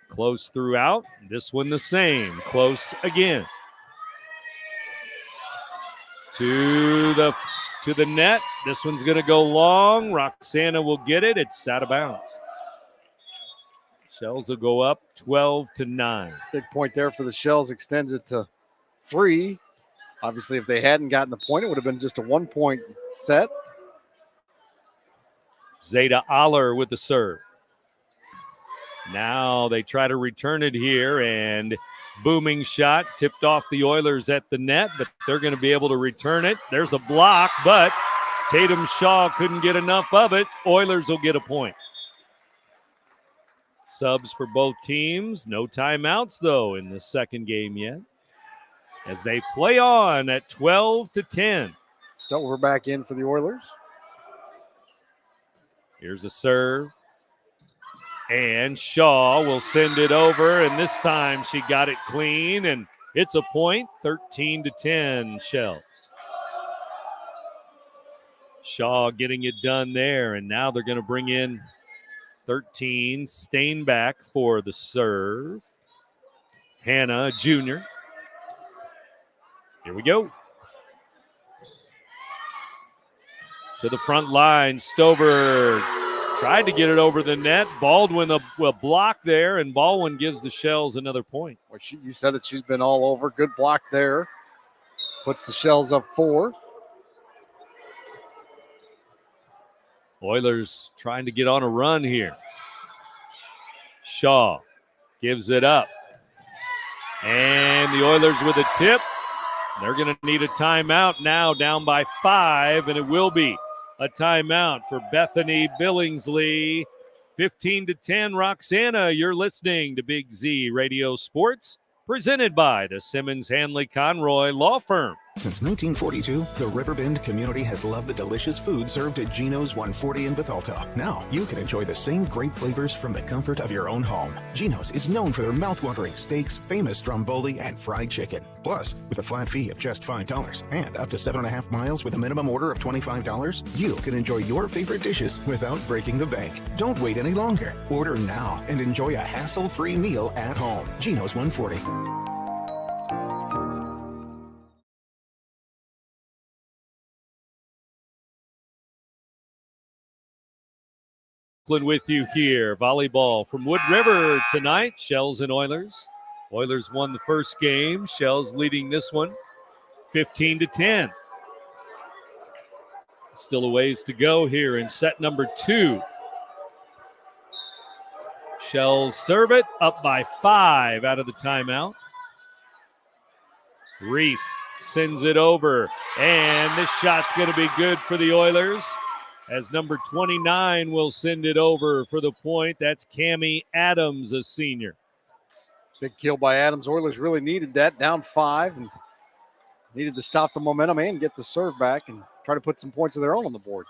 Close throughout. This one the same. Close again. To the net. This one's going to go long. Roxana will get it. It's out of bounds. Shells will go up 12-9.
Big point there for the Shells. Extends it to 3. Obviously, if they hadn't gotten the point, it would have been just a 1-point set.
Zeta Aller with the serve. Now they try to return it here, and booming shot tipped off the Oilers at the net, but they're going to be able to return it. There's a block, but Tatum Shaw couldn't get enough of it. Oilers will get a point. Subs for both teams. No timeouts, though, in the second game yet, as they play on at 12-10.
Stover back in for the Oilers.
Here's a serve. And Shaw will send it over, and this time she got it clean, and it's a point, 13-10 Shells. Shaw getting it done there, and now they're going to bring in 13, Stainback for the serve. Hannah, junior. Here we go. To the front line, Stover tried to get it over the net. Baldwin a block there, and Baldwin gives the Shells another point.
Well, you said it. She's been all over. Good block there. Puts the Shells up 4.
Oilers trying to get on a run here. Shaw gives it up. And the Oilers with a tip. They're going to need a timeout now, down by 5, and it will be a timeout for Bethany Billingsley. 15-10, Roxana. You're listening to Big Z Radio Sports, presented by the Simmons Hanley Conroy Law Firm.
Since 1942, the Riverbend community has loved the delicious food served at Gino's 140 in Bethalto. Now, you can enjoy the same great flavors from the comfort of your own home. Gino's is known for their mouth-watering steaks, famous stromboli, and fried chicken. Plus, with a flat fee of just $5 and up to 7.5 miles with a minimum order of $25, you can enjoy your favorite dishes without breaking the bank. Don't wait any longer. Order now and enjoy a hassle-free meal at home. Gino's 140.
Oakland with you here. Volleyball from Wood River tonight. Shells and Oilers. Oilers won the first game. Shells leading this one 15-10. Still a ways to go here in set number 2. Shells serve it, up by 5 out of the timeout. Reef sends it over, and this shot's going to be good for the Oilers, as number 29 will send it over for the point. That's Cammie Adams, a senior.
Big kill by Adams. Oilers really needed that, down 5, and needed to stop the momentum and get the serve back and try to put some points of their own on the board.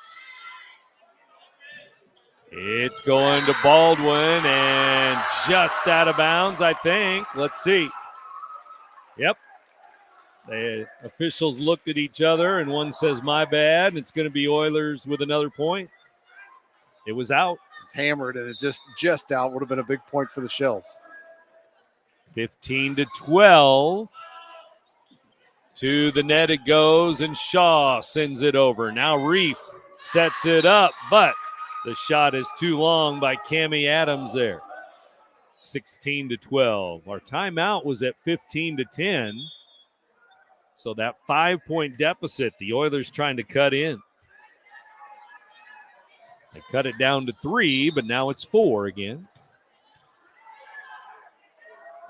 It's going to Baldwin and just out of bounds, I think. Let's see. Yep. The officials looked at each other and one says, my bad. It's going to be Oilers with another point. It was out.
It's hammered and it just out. Would have been a big point for the Shells.
15-12. To the net it goes, and Shaw sends it over. Now Reef sets it up, but the shot is too long by Cammie Adams there. 16-12. Our timeout was at 15-10. So that 5-point deficit, the Oilers trying to cut in. They cut it down to 3, but now it's 4 again.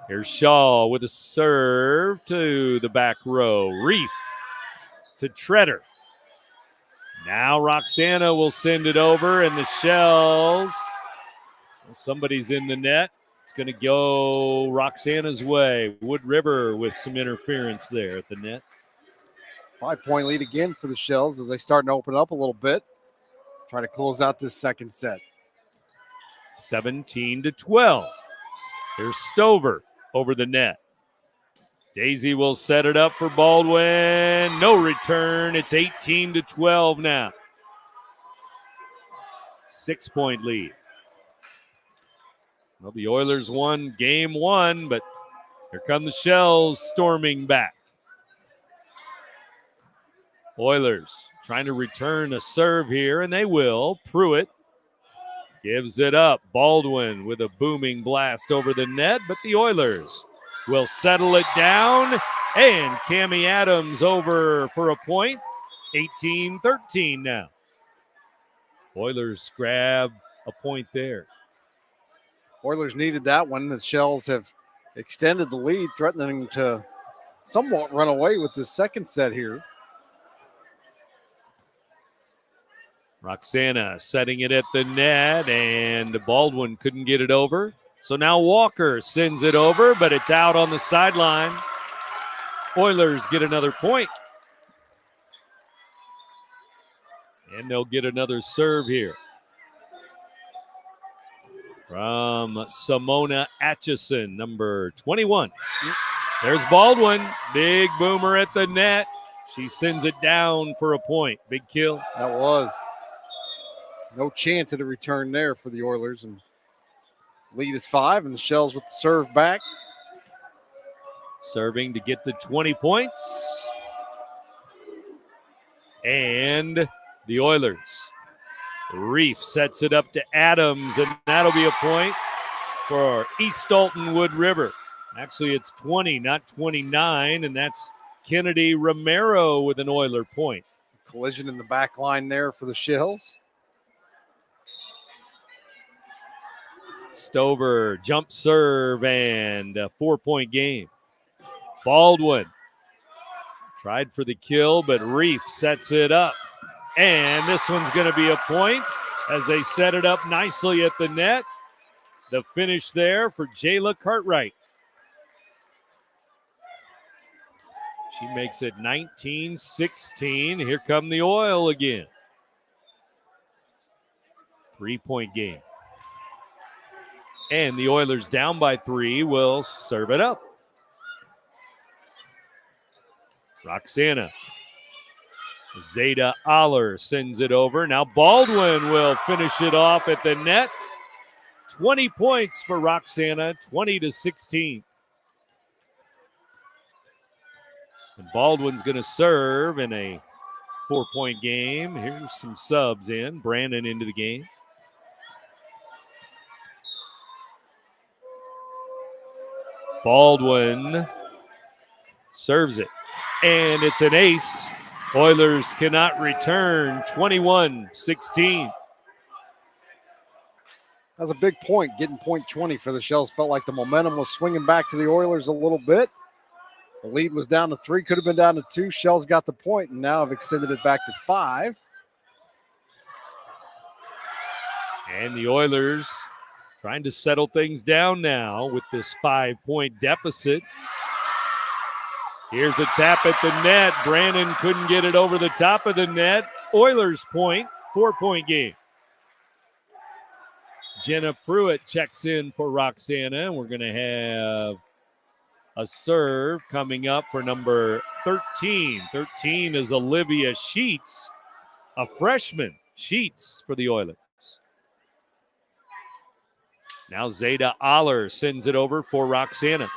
Here's Shaw with a serve to the back row. Reef to Treader. Now Roxana will send it over, and the Shells, somebody's in the net. It's going to go Roxana's way. Wood River with some interference there at the net.
5-point lead again for the Shells as they start to open up a little bit. Trying to close out this second set.
17-12. Here's Stover over the net. Daisy will set it up for Baldwin. No return. It's 18-12 now. 6-point lead. Well, the Oilers won game 1, but here come the Shells storming back. Oilers trying to return a serve here, and they will. Pruitt gives it up. Baldwin with a booming blast over the net, but the Oilers will settle it down, and Cammie Adams over for a point. 18-13 now. Oilers grab a point there.
Oilers needed that one. The Shells have extended the lead, threatening to somewhat run away with this second set here.
Roxana setting it at the net, and Baldwin couldn't get it over. So now Walker sends it over, but it's out on the sideline. Oilers get another point. And they'll get another serve here from Simona Atchison, number 21. There's Baldwin. Big boomer at the net. She sends it down for a point. Big kill.
That was. No chance at a return there for the Oilers. And lead is 5, and the Shells with the serve back.
Serving to get to 20 points. And the Oilers. Reef sets it up to Adams, and that'll be a point for East Dalton Wood River. Actually, it's 20, not 29, and that's Kennedy Romero with an Oiler point.
Collision in the back line there for the Shells.
Stover, jump serve, and a 4-point game. Baldwin tried for the kill, but Reef sets it up. And this one's going to be a point as they set it up nicely at the net. The finish there for Jayla Cartwright. She makes it 19-16. Here come the Oil again. 3-point game. And the Oilers down by 3 will serve it up. Roxana. Zeta Aller sends it over. Now Baldwin will finish it off at the net. 20 points for Roxana, 20-16. And Baldwin's going to serve in a 4-point game. Here's some subs in. Brandon into the game. Baldwin serves it, and it's an ace. Oilers cannot return, 21-16.
That was a big point, getting point 20 for the Shells. Felt like the momentum was swinging back to the Oilers a little bit. The lead was down to 3, could have been down to 2. Shells got the point, and now have extended it back to 5.
And the Oilers trying to settle things down now with this 5-point deficit. Here's a tap at the net. Brandon couldn't get it over the top of the net. Oilers point, 4-point game. Jenna Pruitt checks in for Roxana. We're going to have a serve coming up for number 13. 13 is Olivia Sheets, a freshman. Sheets for the Oilers. Now Zeta Aller sends it over for Roxana.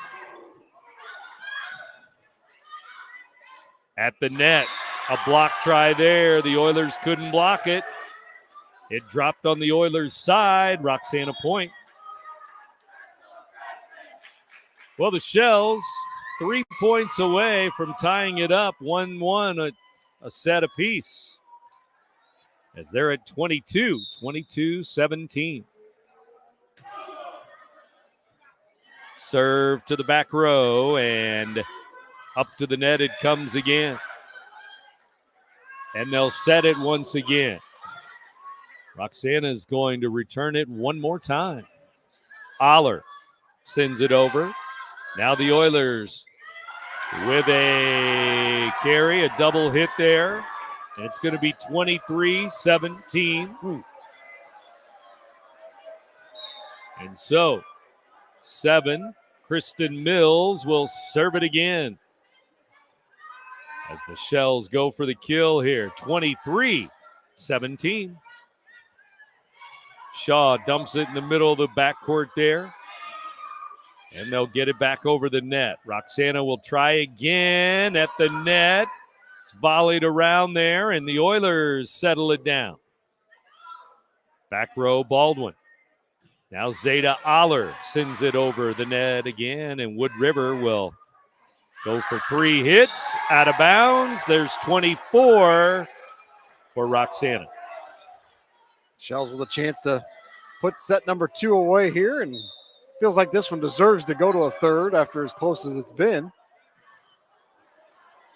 At the net, a block try there. The Oilers couldn't block it. It dropped on the Oilers' side. Roxana point. Well, the Shells 3 points away from tying it up 1-1, a set apiece. As they're at 22-17. Serve to the back row, and up to the net it comes again. And they'll set it once again. Roxana is going to return it one more time. Aller sends it over. Now the Oilers with a carry, a double hit there. And it's going to be 23-17. And so, 7, Kristen Mills will serve it again. As the Shells go for the kill here, 23-17. Shaw dumps it in the middle of the backcourt there. And they'll get it back over the net. Roxana will try again at the net. It's volleyed around there, and the Oilers settle it down. Back row, Baldwin. Now Zeta Aller sends it over the net again, and Wood River will go for 3 hits. Out of bounds. There's 24 for Roxana.
Shells with a chance to put set number 2 away here, and feels like this one deserves to go to a third after as close as it's been.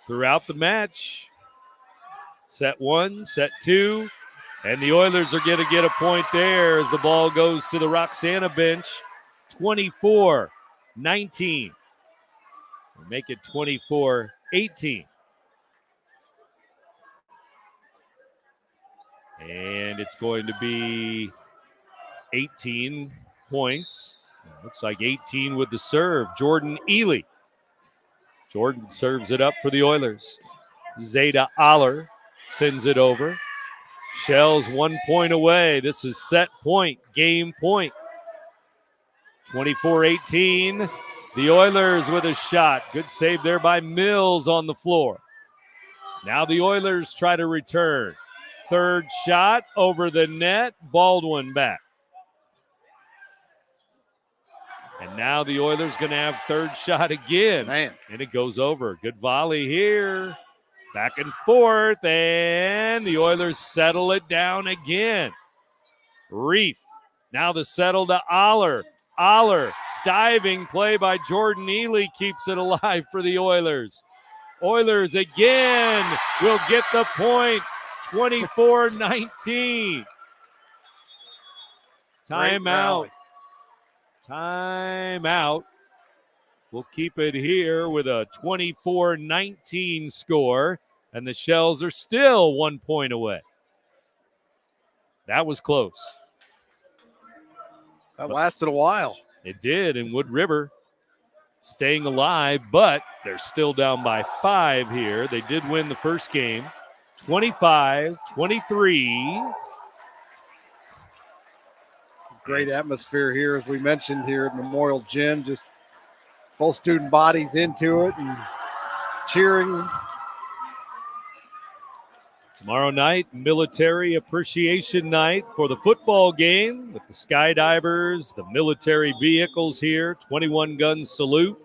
Throughout the match, set 1, set 2, and the Oilers are going to get a point there as the ball goes to the Roxana bench. 24-19. Make it 24-18. And it's going to be 18 points. Looks like 18 with the serve. Jordan Ely. Jordan serves it up for the Oilers. Zeta Aller sends it over. Shells 1 point away. This is set point, game point. 24-18. The Oilers with a shot. Good save there by Mills on the floor. Now the Oilers try to return. Third shot over the net. Baldwin back. And now the Oilers going to have third shot again.
Man.
And it goes over. Good volley here. Back and forth. And the Oilers settle it down again. Reef. Now the settle to Aller. Aller. Diving play by Jordan Ely keeps it alive for the Oilers. Oilers again will get the point. 24-19. Timeout. Timeout. We'll keep it here with a 24-19 score, and the Shells are still 1 point away. That was close.
That lasted a while.
It did, and Wood River staying alive, but they're still down by 5 here. They did win the first game, 25-23.
Great atmosphere here, as we mentioned here at Memorial Gym. Just both student bodies into it and cheering.
Tomorrow night, military appreciation night for the football game with the skydivers, the military vehicles here, 21 gun salute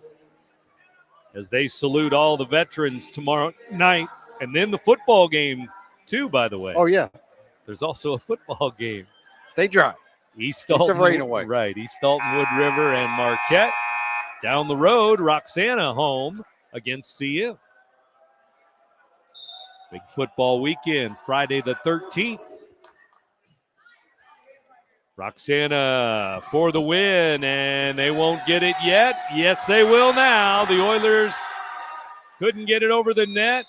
as they salute all the veterans tomorrow night. And then the football game too, by the way.
Oh, yeah.
There's also a football game.
Stay dry.
East
Keep
Alton,
the rain away.
Right, East Alton, Wood River, and Marquette. Down the road, Roxana home against CU. Big football weekend, Friday the 13th. Roxana for the win, and they won't get it yet. Yes, they will now. The Oilers couldn't get it over the net.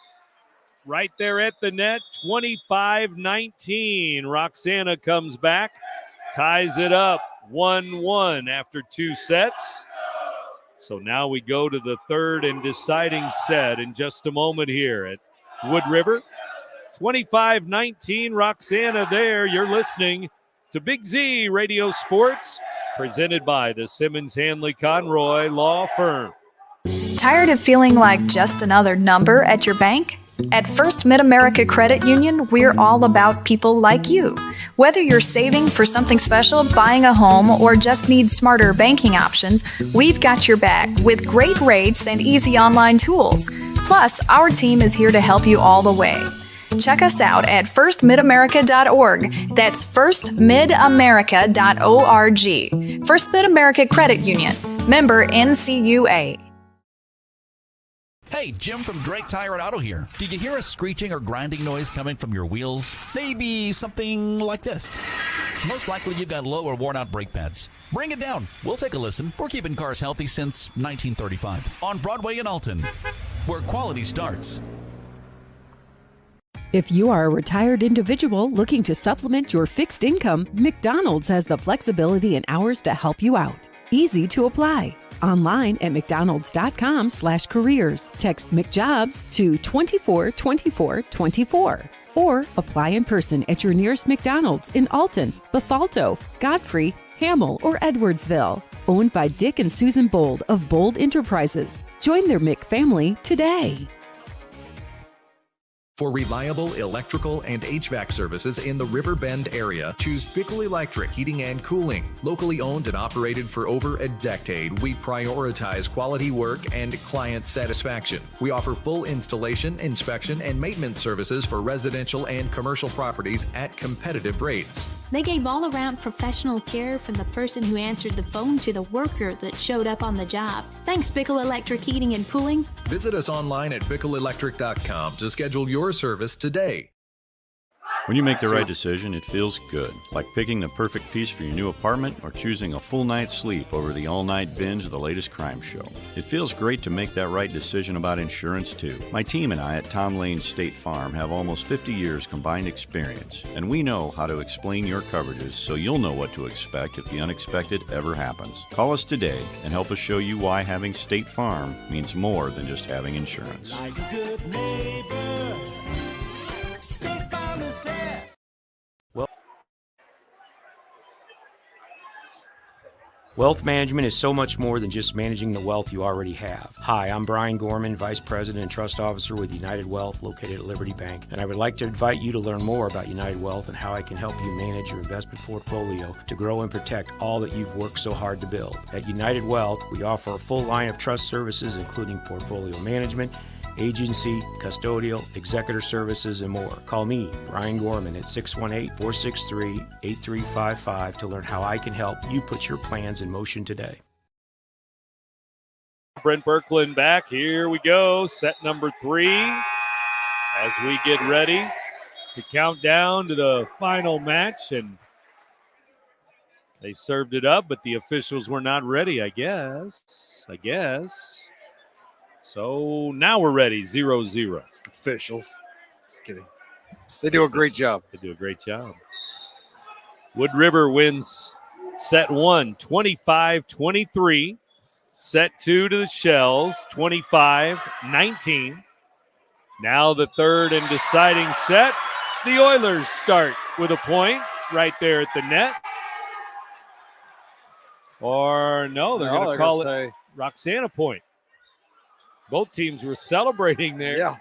Right there at the net, 25-19. Roxana comes back, ties it up 1-1 after 2 sets. So now we go to the third and deciding set in just a moment here at Wood River. 25-19, Roxana there. You're listening to Big Z Radio Sports, presented by the Simmons Hanley Conroy Law Firm.
Tired of feeling like just another number at your bank? At First Mid-America Credit Union, we're all about people like you. Whether you're saving for something special, buying a home, or just need smarter banking options, we've got your back with great rates and easy online tools. Plus, our team is here to help you all the way. Check us out at firstmidamerica.org. That's firstmidamerica.org. First Mid-America Credit Union. Member NCUA.
Hey, Jim from Drake Tire and Auto here. Did you hear a screeching or grinding noise coming from your wheels? Maybe something like this. Most likely you've got low or worn out brake pads. Bring it down. We'll take a listen. We're keeping cars healthy since 1935 on Broadway in Alton, where quality starts.
If you are a retired individual looking to supplement your fixed income, McDonald's has the flexibility and hours to help you out. Easy to apply. Online at mcdonalds.com/careers. Text McJobs to 242424 or apply in person at your nearest McDonald's in Alton, Befalto, Godfrey, Hamel, or Edwardsville. Owned by Dick and Susan Bold of Bold Enterprises. Join their Mc family today.
For reliable electrical and HVAC services in the River Bend area, choose Bickle Electric Heating and Cooling. Locally owned and operated for over a decade, we prioritize quality work and client satisfaction. We offer full installation, inspection, and maintenance services for residential and commercial properties at competitive rates.
They gave all-around professional care from the person who answered the phone to the worker that showed up on the job. Thanks, Bickle Electric Heating and Cooling.
Visit us online at bickleelectric.com to schedule your service today.
When you make the right decision, it feels good. Like picking the perfect piece for your new apartment or choosing a full night's sleep over the all-night binge of the latest crime show. It feels great to make that right decision about insurance, too. My team and I at Tom Lane State Farm have almost 50 years combined experience, and we know how to explain your coverages so you'll know what to expect if the unexpected ever happens. Call us today and help us show you why having State Farm means more than just having insurance.
Like a good neighbor, State Farm is there.
Wealth management is so much more than just managing the wealth you already have. Hi, I'm Brian Gorman, Vice President and Trust Officer with United Wealth, located at Liberty Bank, and I would like to invite you to learn more about United Wealth and how I can help you manage your investment portfolio to grow and protect all that you've worked so hard to build. At United Wealth, we offer a full line of trust services, including portfolio management, agency, custodial, executor services, and more. Call me, Brian Gorman, at 618-463-8355 to learn how I can help you put your plans in motion today.
Brent Birkeland back. Here we go. Set number 3 as we get ready to count down to the final match. And they served it up, but the officials were not ready, I guess. So now we're ready, 0-0.
Officials. Just kidding. They do a great job.
Wood River wins set 1, 25-23. Set 2 to the Shells, 25-19. Now the third and deciding set. The Oilers start with a point right there at the net. Or no, they're going to call it Roxana point. Both teams were celebrating there.
Yeah.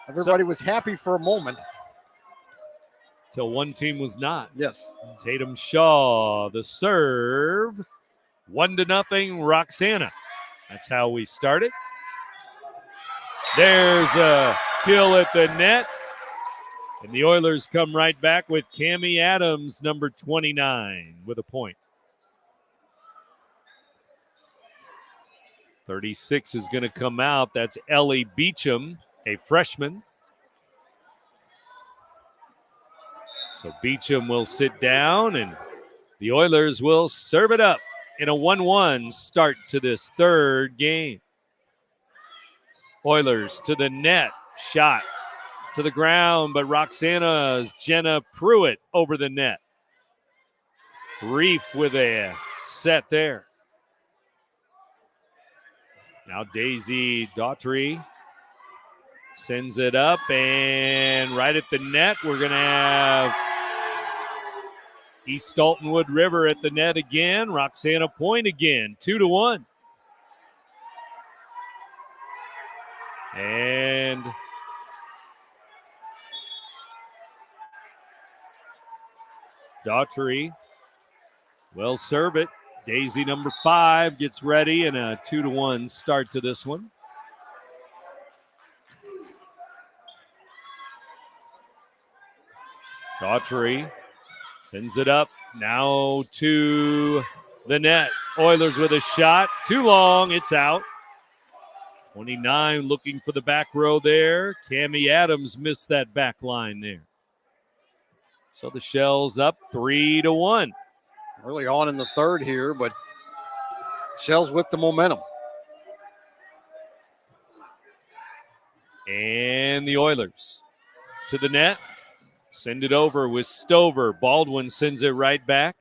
Everybody was happy for a moment.
Till one team was not.
Yes.
Tatum Shaw, the serve. 1-0, Roxana. That's how we started. There's a kill at the net. And the Oilers come right back with Cammie Adams, number 29, with a point. 36 is going to come out. That's Ellie Beecham, a freshman. So Beecham will sit down, and the Oilers will serve it up in a 1-1 start to this third game. Oilers to the net. Shot to the ground, but Roxana's Jenna Pruitt over the net. Reef with a set there. Now Daisy Daughtry sends it up, and right at the net, we're going to have East Dalton Wood River at the net again. Roxana point again, 2-1. And Daughtry will serve it. Daisy, number 5, gets ready, and a 2-1 start to this one. Daughtry sends it up, now to the net. Oilers with a shot, too long, it's out. 29 looking for the back row there. Cammie Adams missed that back line there. So the Shells up 3-1.
Early on in the third here, but Shells with the momentum.
And the Oilers to the net. Send it over with Stover. Baldwin sends it right back.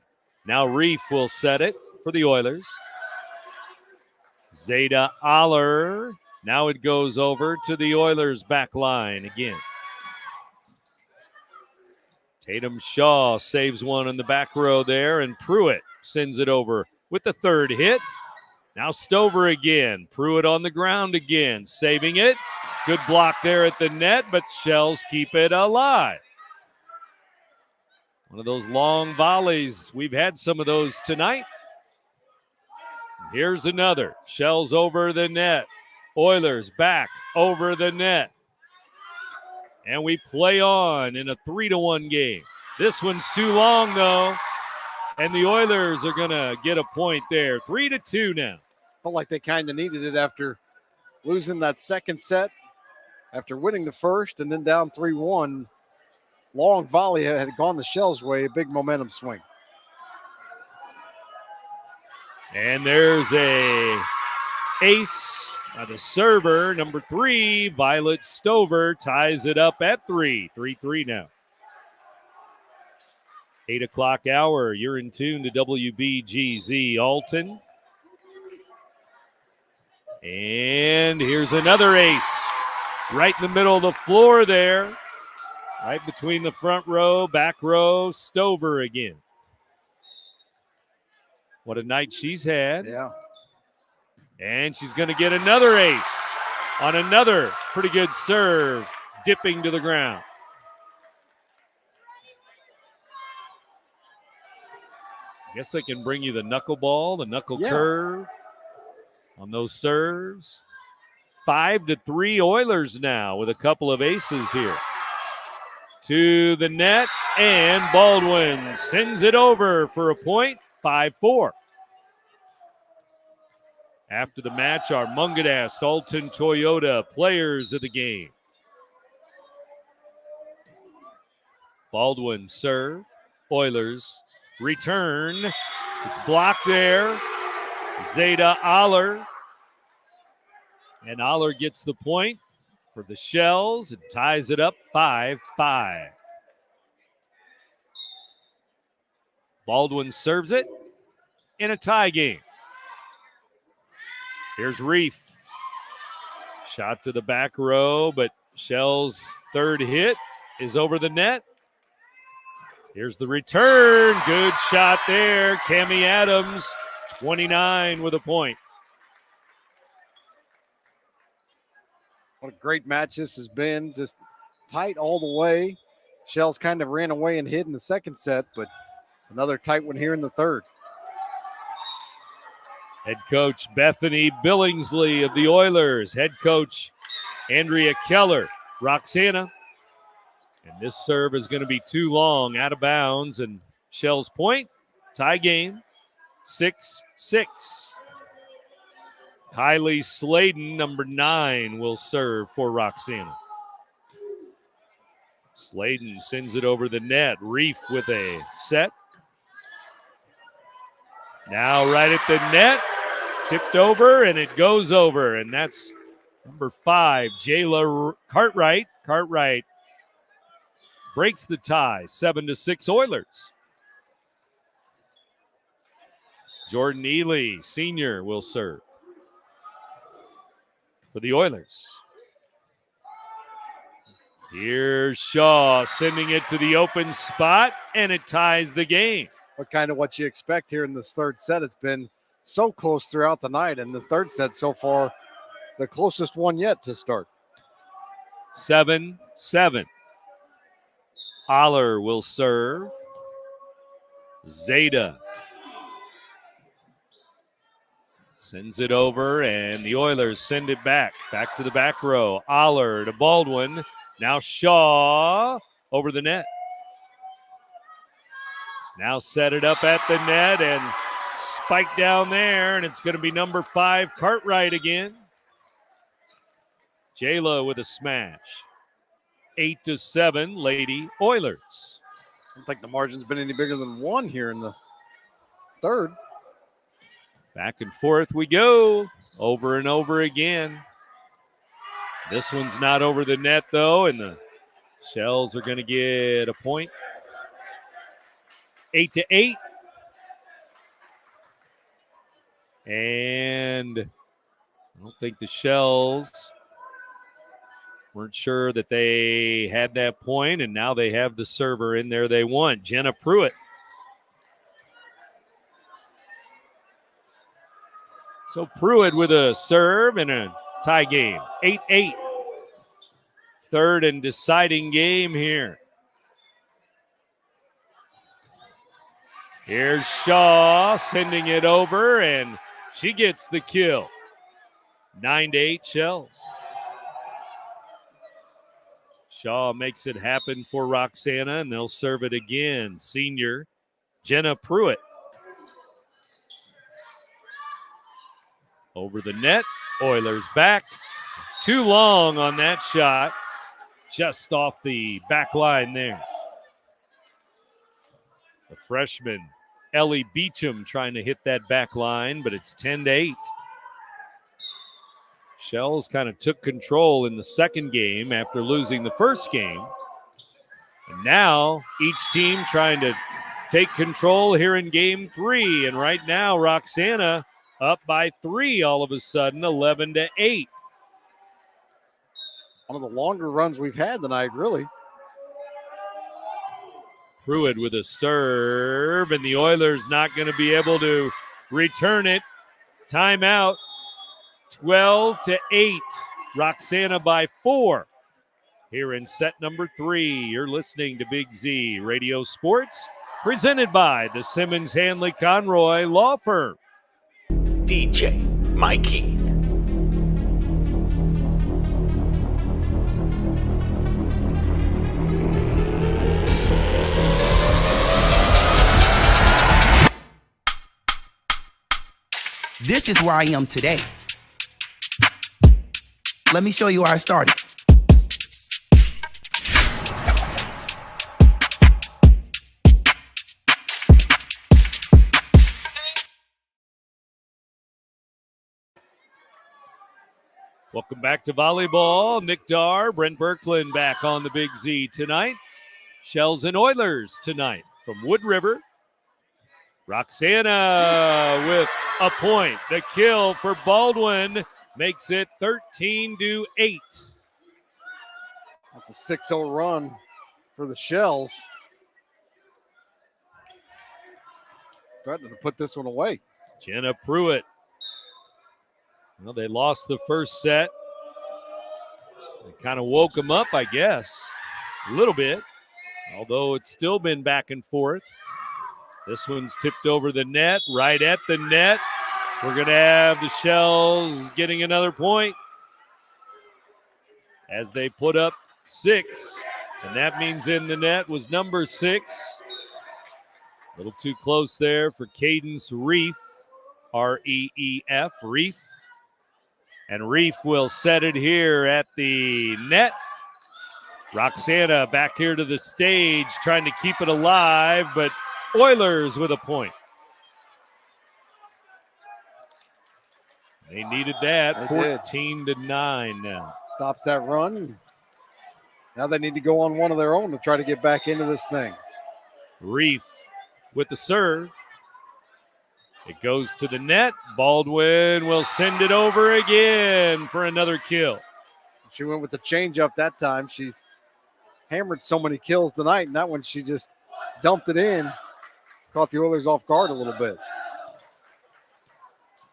Now Reef will set it for the Oilers. Zeta Aller. Now it goes over to the Oilers back line again. Tatum Shaw saves one in the back row there, and Pruitt sends it over with the third hit. Now Stover again. Pruitt on the ground again, saving it. Good block there at the net, but Shells keep it alive. One of those long volleys. We've had some of those tonight. Here's another. Shells over the net. Oilers back over the net. And we play on in a 3-1 game. This one's too long, though. And the Oilers are going to get a point there. 3-2 now.
Felt like they kind of needed it after losing that second set, after winning the first, and then down 3-1. Long volley had gone the Shells' way. A big momentum swing.
And there's a ace. The server, number 3, Violet Stover, ties it up at 3. 3-3 now. 8 o'clock hour. You're in tune to WBGZ Alton. And here's another ace. Right in the middle of the floor there. Right between the front row, back row, Stover again. What a night she's had.
Yeah.
And she's going to get another ace on another pretty good serve, dipping to the ground. I guess they can bring you the knuckleball, the knuckle curve on those serves. 5-3 Oilers now with a couple of aces here. To the net, and Baldwin sends it over for a point, 5-4. After the match, our Mungadast Alton Toyota players of the game. Baldwin serve. Oilers return. It's blocked there. Zeta Aller. And Aller gets the point for the Shells and ties it up 5-5. Baldwin serves it in a tie game. Here's Reef. Shot to the back row, but Shell's third hit is over the net. Here's the return. Good shot there. Cammie Adams, 29 with a point.
What a great match this has been. Just tight all the way. Shells kind of ran away and hid in the second set, but another tight one here in the third.
Head coach Bethany Billingsley of the Oilers. Head coach Andrea Keller, Roxana. And this serve is going to be too long, out of bounds, and Shells point. Tie game, 6-6. Kylie Sladen, number 9, will serve for Roxana. Sladen sends it over the net. Reef with a set. Now right at the net. Tipped over, and it goes over. And that's number 5, Jayla Cartwright. Cartwright breaks the tie, 7-6 Oilers. Jordan Ely, senior, will serve for the Oilers. Here's Shaw sending it to the open spot, and it ties the game.
What you expect here in this third set. It's been so close throughout the night, and the third set so far, the closest one yet to start.
7-7. Aller will serve. Zeta sends it over, and the Oilers send it back to the back row. Aller to Baldwin. Now Shaw over the net. Now set it up at the net and spike down there, and it's going to be number 5, Cartwright again. Jayla with a smash. 8-7, Lady Oilers.
I don't think the margin's been any bigger than 1 here in the third.
Back and forth we go, over and over again. This one's not over the net, though, and the Shells are going to get a point. 8-8. And I don't think the Shells weren't sure that they had that point, and now they have the server in there they want, Jenna Pruitt. So Pruitt with a serve and a tie game, 8-8. Third and deciding game here. Here's Shaw sending it over, and she gets the kill. 9-8 Shells. Shaw makes it happen for Roxana, and they'll serve it again. Senior Jenna Pruitt. Over the net. Oilers back. Too long on that shot. Just off the back line there. The freshman, Ellie Beecham, trying to hit that back line, but it's 10-8. Shells kind of took control in the second game after losing the first game. And now each team trying to take control here in game 3. And right now, Roxana up by 3 all of a sudden, 11-8.
One of the longer runs we've had tonight, really.
Pruitt with a serve, and the Oilers not going to be able to return it. Timeout. 12-8. Roxana by 4. Here in set number 3, you're listening to Big Z Radio Sports, presented by the Simmons Hanley Conroy Law Firm.
DJ Mikey. This is where I am today. Let me show you how I started.
Welcome back to volleyball. Nick Darr, Brent Berkland back on the Big Z tonight. Shells and Oilers tonight from Wood River. Roxana with a point. The kill for Baldwin makes it 13-8.
That's a 6-0 run for the Shells. Threatening to put this one away.
Jenna Pruitt. Well, they lost the first set. It kind of woke them up, I guess, a little bit, although it's still been back and forth. This one's tipped over the net, right at the net. We're going to have the Shells getting another point as they put up 6. And that means in the net was number 6. A little too close there for Cadence Reef, R-E-E-F, Reef. And Reef will set it here at the net. Roxana back here to the stage trying to keep it alive, but Oilers with a point. They needed that. 14-9 now.
Stops that run. Now they need to go on one of their own to try to get back into this thing.
Reef with the serve. It goes to the net. Baldwin will send it over again for another kill.
She went with the changeup that time. She's hammered so many kills tonight, and that one she just dumped it in. Caught the Oilers off guard a little bit.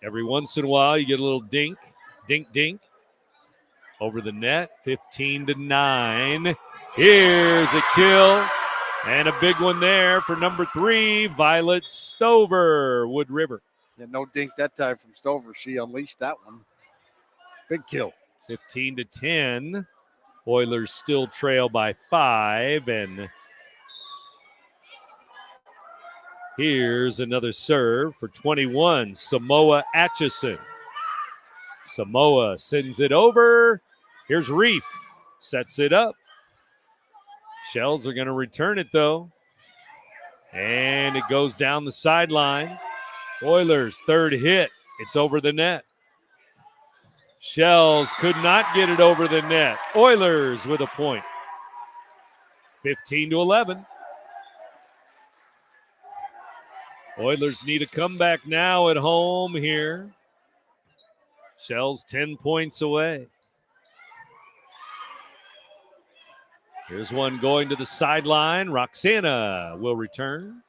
Every once in a while, you get a little dink, dink. Over the net, 15-9. Here's a kill and a big one there for number 3, Violet Stover, Wood River.
Yeah, no dink that time from Stover. She unleashed that one. Big kill.
15-10. Oilers still trail by 5, and here's another serve for 21, Samoa Atchison. Samoa sends it over. Here's Reef, sets it up. Shells are going to return it, though. And it goes down the sideline. Oilers' third hit. It's over the net. Shells could not get it over the net. Oilers with a point. 15-11. Oilers need a comeback now at home here. Shells 10 points away. Here's one going to the sideline. Roxana will return.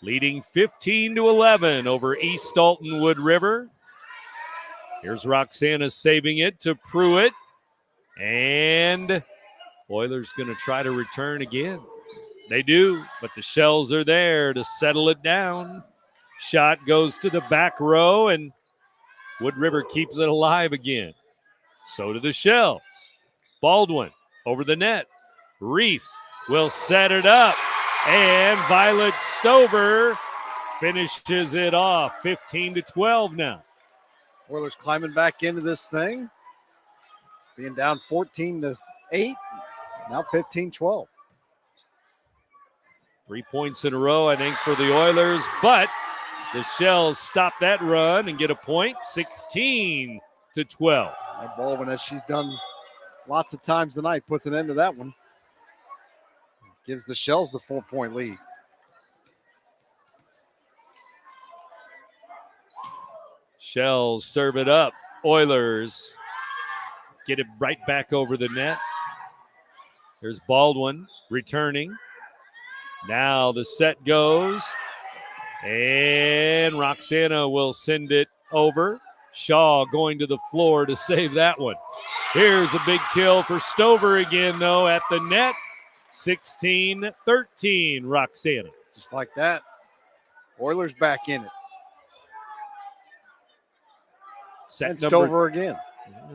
Leading 15-11 over East Dalton Wood River. Here's Roxana saving it to Pruitt. And Oilers going to try to return again. They do, but the Shells are there to settle it down. Shot goes to the back row, and Wood River keeps it alive again. So do the Shells. Baldwin over the net. Reef will set it up. And Violet Stover finishes it off. 15-12 now.
Oilers climbing back into this thing. Being down 14-8. Now 15-12.
3 points in a row, I think, for the Oilers. But the Shells stop that run and get a point. 16-12.
That Baldwin, as she's done lots of times tonight, puts an end to that one. Gives the Shells the 4-point lead.
Shells serve it up. Oilers get it right back over the net. There's Baldwin returning. Now the set goes. And Roxana will send it over. Shaw going to the floor to save that one. Here's a big kill for Stover again, though, at the net. 16-13, Roxana.
Just like that. Oilers back in it. And Stover again.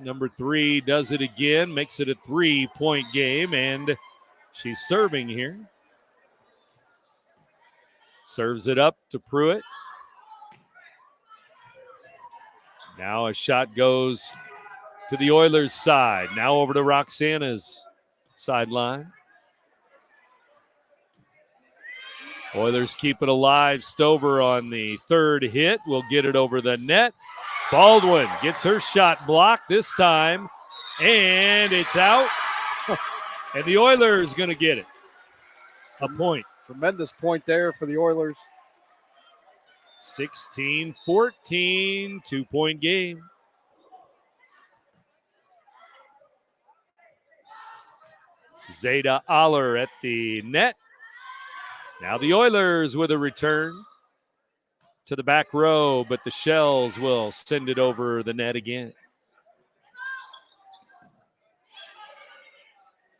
Number 3 does it again, makes it a 3-point game, and she's serving here. Serves it up to Pruitt. Now a shot goes to the Oilers' side. Now over to Roxana's sideline. Oilers keep it alive. Stover on the third hit will get it over the net. Baldwin gets her shot blocked this time, and it's out. And the Oilers going to get it. A point.
Tremendous point there for the Oilers.
16-14, 2-point game. Zeta Aller at the net. Now the Oilers with a return to the back row, but the Shells will send it over the net again.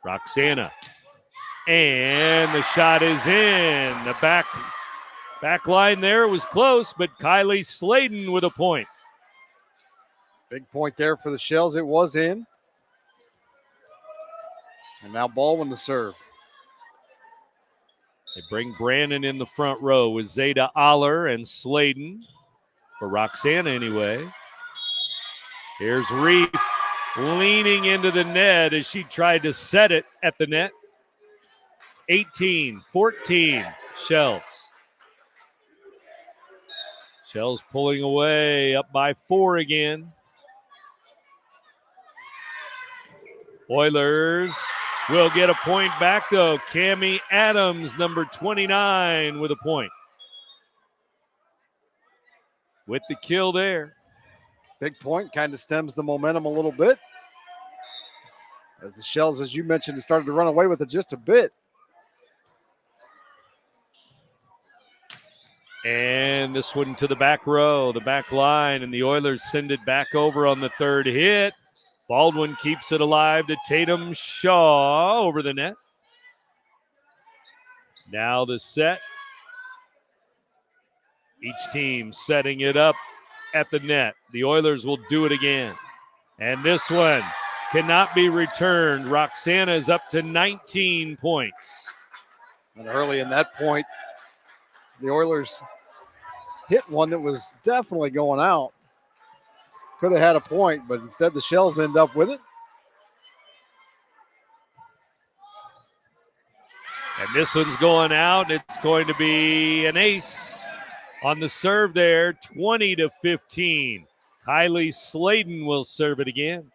Roxana. And the shot is in. The back line there was close, but Kylie Sladen with a point.
Big point there for the Shells. It was in. And now Baldwin to serve.
They bring Brandon in the front row with Zeta Aller and Sladen. For Roxana anyway. Here's Reef leaning into the net as she tried to set it at the net. 18-14 Shells. Shells pulling away, up by 4 again. Oilers will get a point back, though. Cammie Adams, number 29, with a point. With the kill there.
Big point, kind of stems the momentum a little bit. As the Shells, as you mentioned, started to run away with it just a bit.
And this one to the back row, the back line, and the Oilers send it back over on the third hit. Baldwin keeps it alive to Tatum Shaw over the net. Now the set. Each team setting it up at the net. The Oilers will do it again. And this one cannot be returned. Roxana is up to 19 points.
And early in that point, the Oilers hit one that was definitely going out. Could have had a point, but instead the Shells end up with it.
And this one's going out. It's going to be an ace on the serve there, 20-15. Kylie Sladen will serve it again.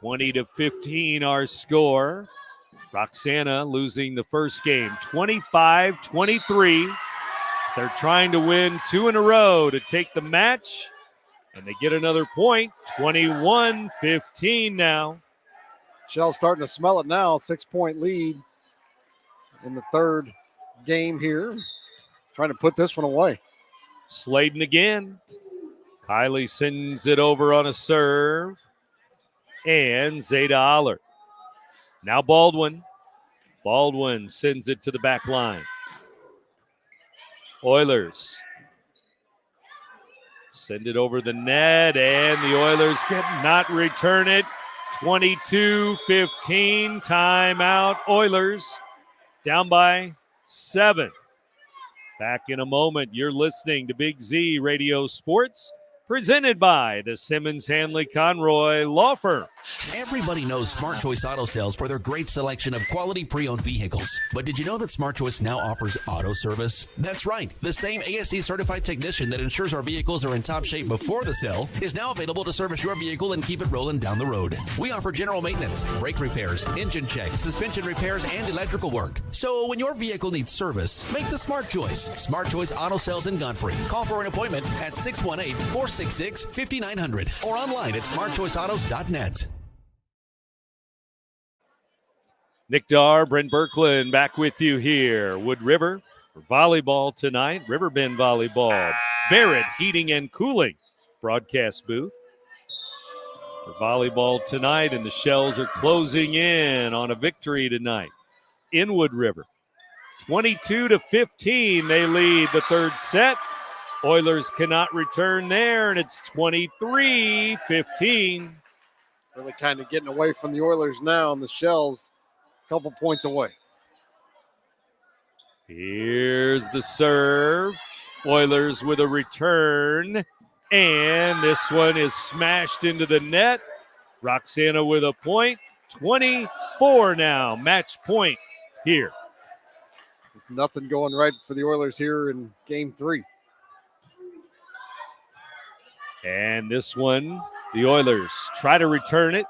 (20-15) our score. Roxana losing the first game, 25-23. They're trying to win 2 in a row to take the match, and they get another point, 21-15 now.
Shell's starting to smell it now, 6-point lead in the third game here. Trying to put this one away.
Sladen again. Kylie sends it over on a serve. And Zeta Aller. Now Baldwin. Baldwin sends it to the back line. Oilers send it over the net, and the Oilers cannot return it. 22-15, timeout. Oilers down by 7. Back in a moment. You're listening to Big Z Radio Sports, presented by the Simmons Hanley Conroy Law Firm.
Everybody knows Smart Choice Auto Sales for their great selection of quality pre-owned vehicles. But did you know that Smart Choice now offers auto service? That's right. The same ASE certified technician that ensures our vehicles are in top shape before the sale is now available to service your vehicle and keep it rolling down the road. We offer general maintenance, brake repairs, engine checks, suspension repairs, and electrical work. So when your vehicle needs service, make the Smart Choice. Smart Choice Auto Sales in Godfrey. Call for an appointment at 618-466-5900 or online at smartchoiceautos.net.
Nick Darr, Brent Birkland back with you here. Wood River for volleyball tonight. Riverbend Volleyball. Barrett Heating and Cooling broadcast booth for volleyball tonight. And the Shells are closing in on a victory tonight in Wood River. 22-15, they lead the third set. Oilers cannot return there, and it's 23-15.
Really kind of getting away from the Oilers now, and the Shells couple points away.
Here's the serve. Oilers with a return. And this one is smashed into the net. Roxana with a point. 24 now. Match point here.
There's nothing going right for the Oilers here in game 3.
And this one, the Oilers try to return it.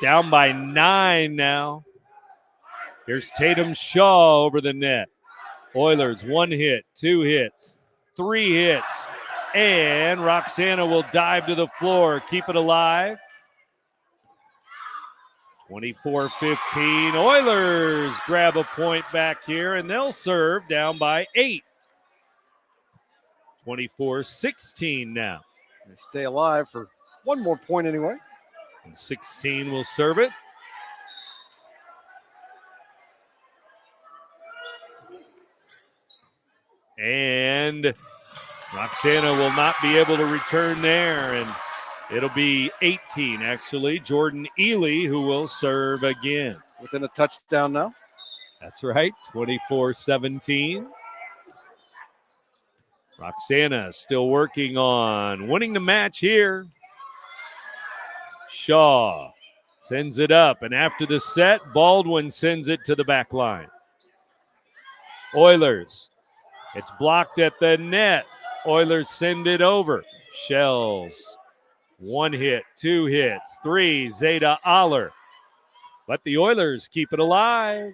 Down by 9 now. Here's Tatum Shaw over the net. Oilers, 1 hit, 2 hits, 3 hits. And Roxana will dive to the floor, keep it alive. 24-15. Oilers grab a point back here, and they'll serve down by 8. 24-16 now.
They stay alive for one more point anyway.
And 16 will serve it. And Roxana will not be able to return there, and it'll be 18, actually. Jordan Ely, who will serve again.
Within a touchdown now.
That's right, 24-17. Roxana still working on winning the match here. Shaw sends it up, and after the set, Baldwin sends it to the back line. Oilers. It's blocked at the net. Oilers send it over. Shells. 1 hit, 2 hits, 3. Zeta Aller. But the Oilers keep it alive.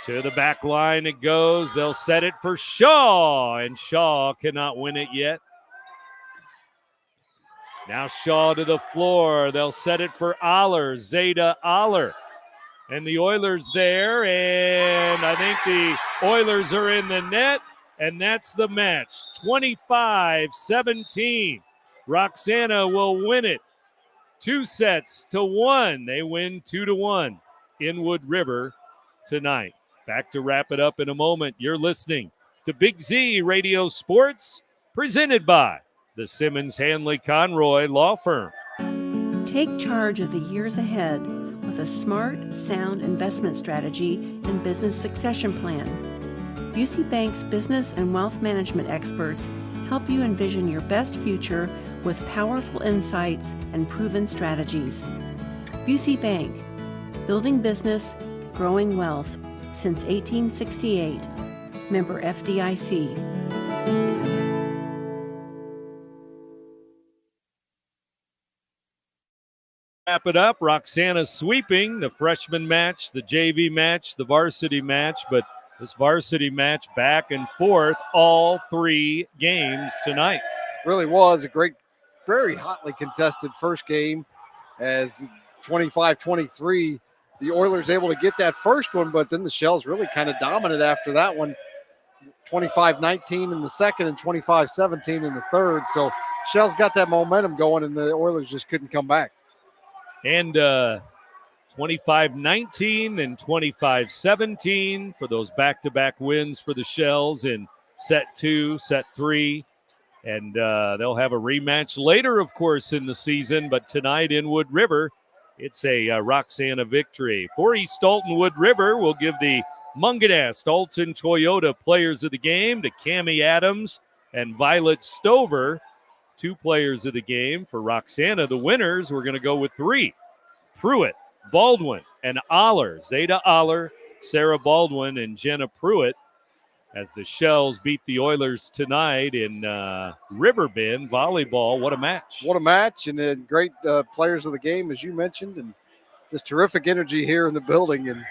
To the back line it goes. They'll set it for Shaw, and Shaw cannot win it yet. Now Shaw to the floor. They'll set it for Aller. Zeta Aller. And the Oilers there, and I think the Oilers are in the net, and that's the match. 25-17. Roxana will win it 2-1. They win 2-1 in Wood River tonight. Back to wrap it up in a moment. You're listening to Big Z Radio Sports, presented by the Simmons Hanley Conroy Law Firm.
Take charge of the years ahead with a smart, sound investment strategy and business succession plan. Busey Bank's business and wealth management experts help you envision your best future with powerful insights and proven strategies. Busey Bank, building business, growing wealth since 1868. Member FDIC.
Wrap it up. Roxana sweeping the freshman match, the JV match, the varsity match, but this varsity match back and forth all 3 games tonight.
Really was a great, very hotly contested first game as 25-23. The Oilers able to get that first one, but then the Shells really kind of dominant after that one. 25-19 in the second and 25-17 in the third. So Shells got that momentum going, and the Oilers just couldn't come back.
And 25-19 and 25-17 for those back-to-back wins for the Shells in set 2, set 3. And they'll have a rematch later, of course, in the season. But tonight in Wood River, it's a Roxana victory. For East Alton Wood River, we'll give the Munganast Alton Toyota Players of the Game to Cammie Adams and Violet Stover. 2 players of the game. For Roxana, the winners, we're going to go with 3. Pruitt, Baldwin, and Aller. Zeta Aller, Sarah Baldwin, and Jenna Pruitt, as the Shells beat the Oilers tonight in Riverbend volleyball. What a match.
What a match, and then great players of the game, as you mentioned, and just terrific energy here in the building, and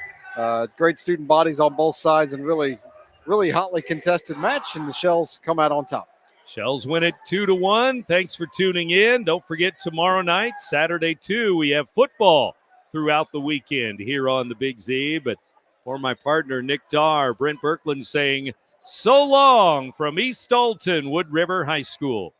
great student bodies on both sides, and really, really hotly contested match, and the Shells come out on top.
Shells win it 2-1. Thanks for tuning in. Don't forget tomorrow night, Saturday too, we have football throughout the weekend here on the Big Z. But for my partner, Nick Darr, Brent Birkland saying so long from East Alton Wood River High School.